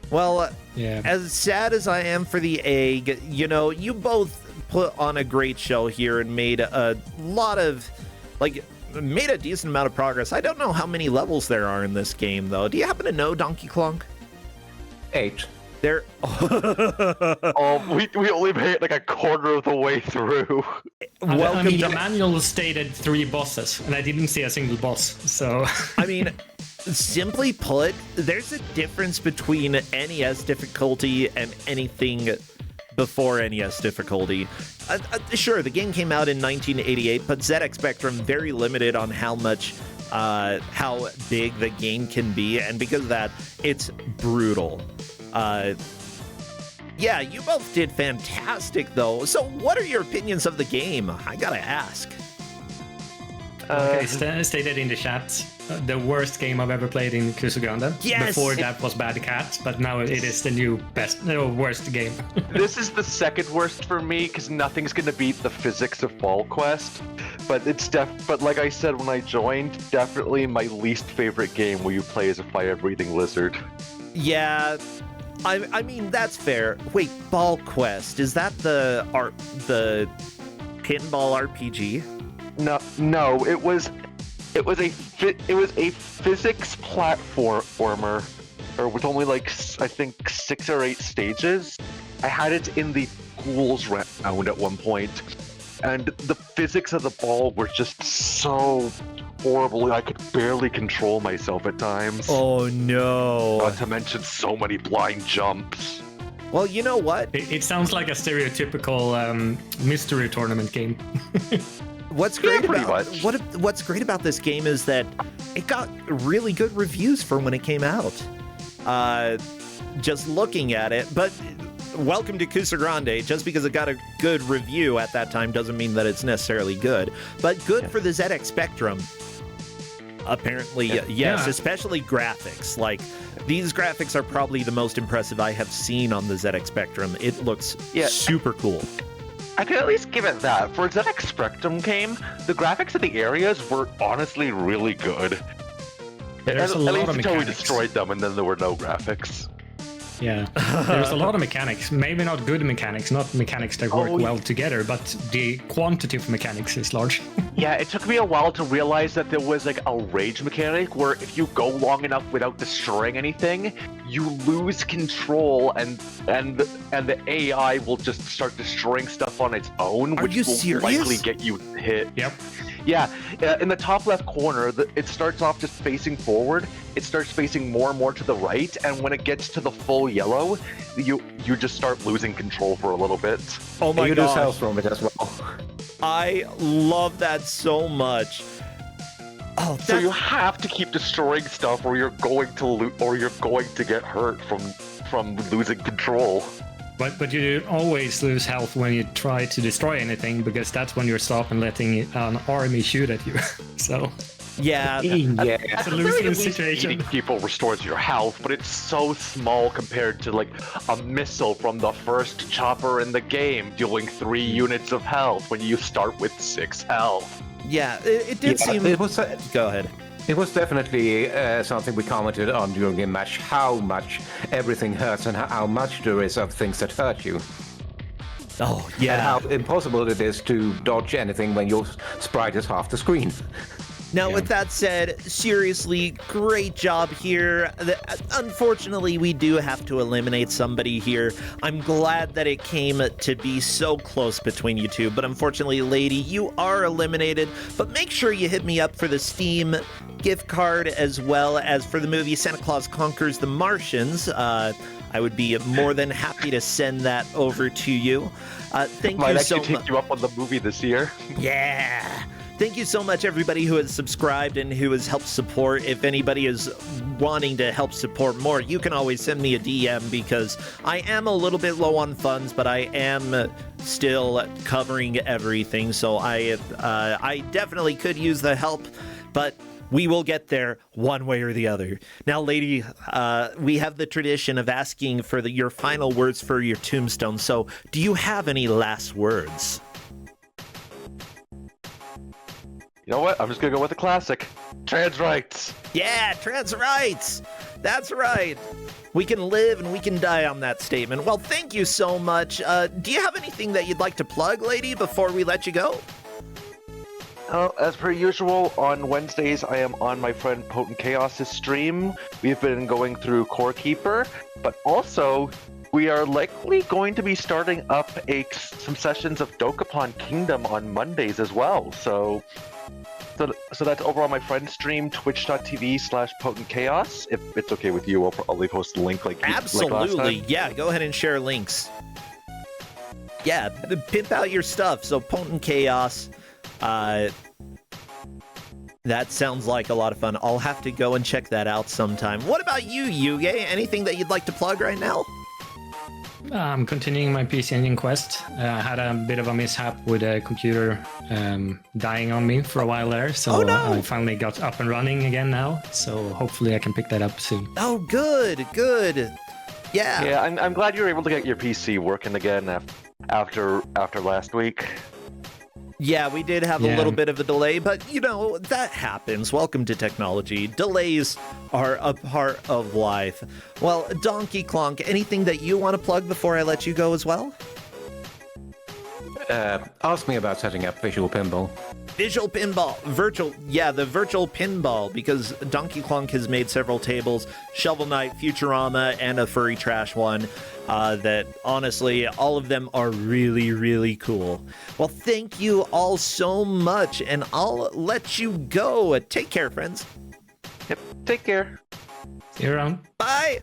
Well, Yeah. as sad as I am for the egg, you know, you both put on a great show here and made a lot of, made a decent amount of progress. I don't know how many levels there are in this game, though. Do you happen to know, DonkeyKlonk? 8. There. We only made it like a quarter of the way through. I mean, the manual stated 3 bosses, and I didn't see a single boss, so... I mean, simply put, there's a difference between NES difficulty and anything before NES difficulty. Sure, the game came out in 1988, but ZX Spectrum very limited on how big the game can be, and because of that, it's brutal. Yeah, you both did fantastic, though. So what are your opinions of the game? I gotta ask. Okay, stated in the chat, the worst game I've ever played in Kusogrand8. Yes! Before that was Bad Cat, but now it is the new worst game. This is the second worst for me because nothing's gonna beat the physics of Ball Quest. But but like I said when I joined, definitely my least favorite game where you play as a fire-breathing lizard. Yeah, I mean that's fair. Wait, Ball Quest, is that the pinball RPG? No, it was a physics platformer, or with only like I think 6 or 8 stages. I had it in the ghouls round at one point, and the physics of the ball were just so horrible. I could barely control myself at times. Oh no! Not to mention so many blind jumps. Well, you know what? It sounds like a stereotypical mystery tournament game. What's great pretty about much. what's great about this game is that it got really good reviews for when it came out. Just looking at it, but welcome to Kusogrand8. Just because it got a good review at that time doesn't mean that it's necessarily good. But good for the ZX Spectrum. Apparently, yes, Yeah. especially graphics. Like, these graphics are probably the most impressive I have seen on the ZX Spectrum. It looks super cool. I could at least give it that. For a ZX Spectrum game, the graphics of the areas were honestly really good. There's a At lot least of until we mechanics. destroyed them and then there were no graphics. Yeah, there's a lot of mechanics. Maybe not good mechanics, not mechanics that work well together, but the quantity of mechanics is large. Yeah, it took me a while to realize that there was like a rage mechanic where if you go long enough without destroying anything, you lose control and the AI will just start destroying stuff on its own, Are which you will serious? likely get you hit. Yep. Yeah, in the top left corner, it starts off just facing forward. It starts facing more and more to the right, and when it gets to the full yellow, you just start losing control for a little bit. Oh my You lose gosh. health from it as well. I love that so much. Oh, So that, you have to keep destroying stuff, or you're going to get hurt from losing control. But you always lose health when you try to destroy anything, because that's when you're stopping letting an army shoot at you. So yeah. Yeah. it's a At the very losing least, situation. eating people restores your health, but it's so small compared to like a missile from the first chopper in the game dealing 3 units of health when you start with 6 health. Yeah, it did seem... It was Go ahead. It was definitely something we commented on during the match, how much everything hurts and how much there is of things that hurt you. Oh, And yeah. how impossible it is to dodge anything when your sprite is half the screen. Now, Yeah. with that said, seriously, great job here. Unfortunately, we do have to eliminate somebody here. I'm glad that it came to be so close between you two, but unfortunately, lady, you are eliminated. But make sure you hit me up for the Steam gift card as well as for the movie Santa Claus Conquers the Martians. I would be more than happy to send that over to you. Thank Might you so actually much. take you up on the movie this year. Yeah. Thank you so much, everybody who has subscribed and who has helped support. If anybody is wanting to help support more, you can always send me a DM because I am a little bit low on funds, but I am still covering everything. So I definitely could use the help, but we will get there one way or the other. Now, lady, we have the tradition of asking for your final words for your tombstone. So do you have any last words? You know what? I'm just gonna go with the classic. Trans rights. Yeah, trans rights. That's right. We can live and we can die on that statement. Well, thank you so much. Do you have anything that you'd like to plug, lady, before we let you go? As per usual, on Wednesdays I am on my friend Potent Chaos's stream. We've been going through Core Keeper, but also we are likely going to be starting up some sessions of Dokapon Kingdom on Mondays as well. So that's over on my friend's stream, twitch.tv/potentchaos. If it's okay with you, I'll probably post a link like last Absolutely. time. Yeah, go ahead and share links. Yeah, pimp out your stuff. So Potent Chaos, that sounds like a lot of fun. I'll have to go and check that out sometime. What about you, Yugge? Anything that you'd like to plug right now? I'm continuing my PC Engine quest. I had a bit of a mishap with a computer dying on me for a while there, so Oh, no. I finally got up and running again now. So hopefully I can pick that up soon. Oh, good. Yeah. Yeah, I'm glad you were able to get your PC working again after last week. Yeah, we did have a Yeah. little bit of a delay, but that happens. Welcome to technology. Delays are a part of life. Well, DonkeyKlonk, anything that you want to plug before I let you go as well? Ask me about setting up visual pinball. Visual pinball, the virtual pinball, because DonkeyKlonk has made several tables, Shovel Knight, Futurama, and a Furry Trash one, that honestly, all of them are really, really cool. Well, thank you all so much, and I'll let you go. Take care, friends. Yep, take care. See you around. Bye.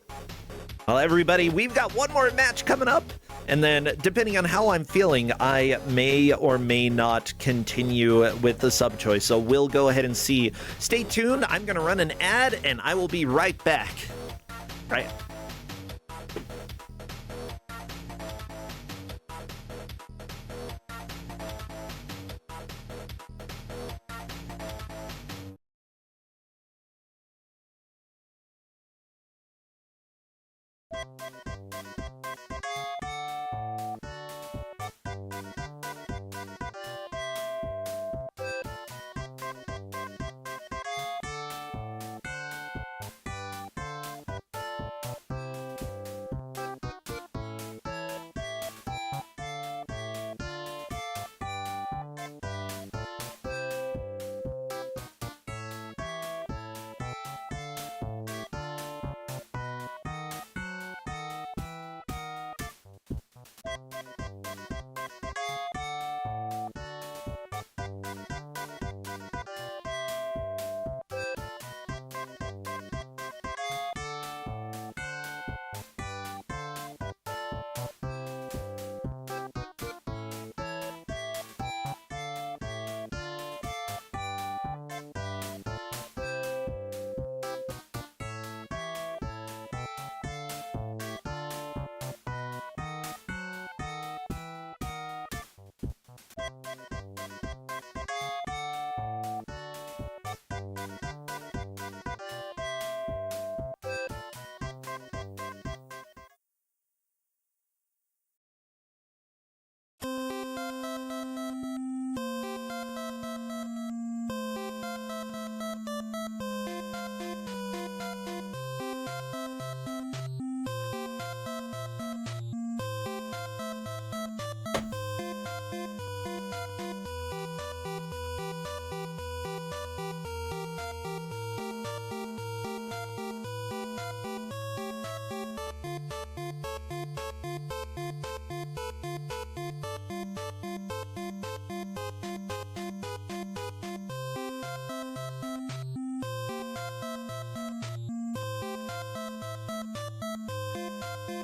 Well, everybody, we've got one more match coming up. And then, depending on how I'm feeling, I may or may not continue with the sub choice. So we'll go ahead and see. Stay tuned. I'm going to run an ad, and I will be right back. Right.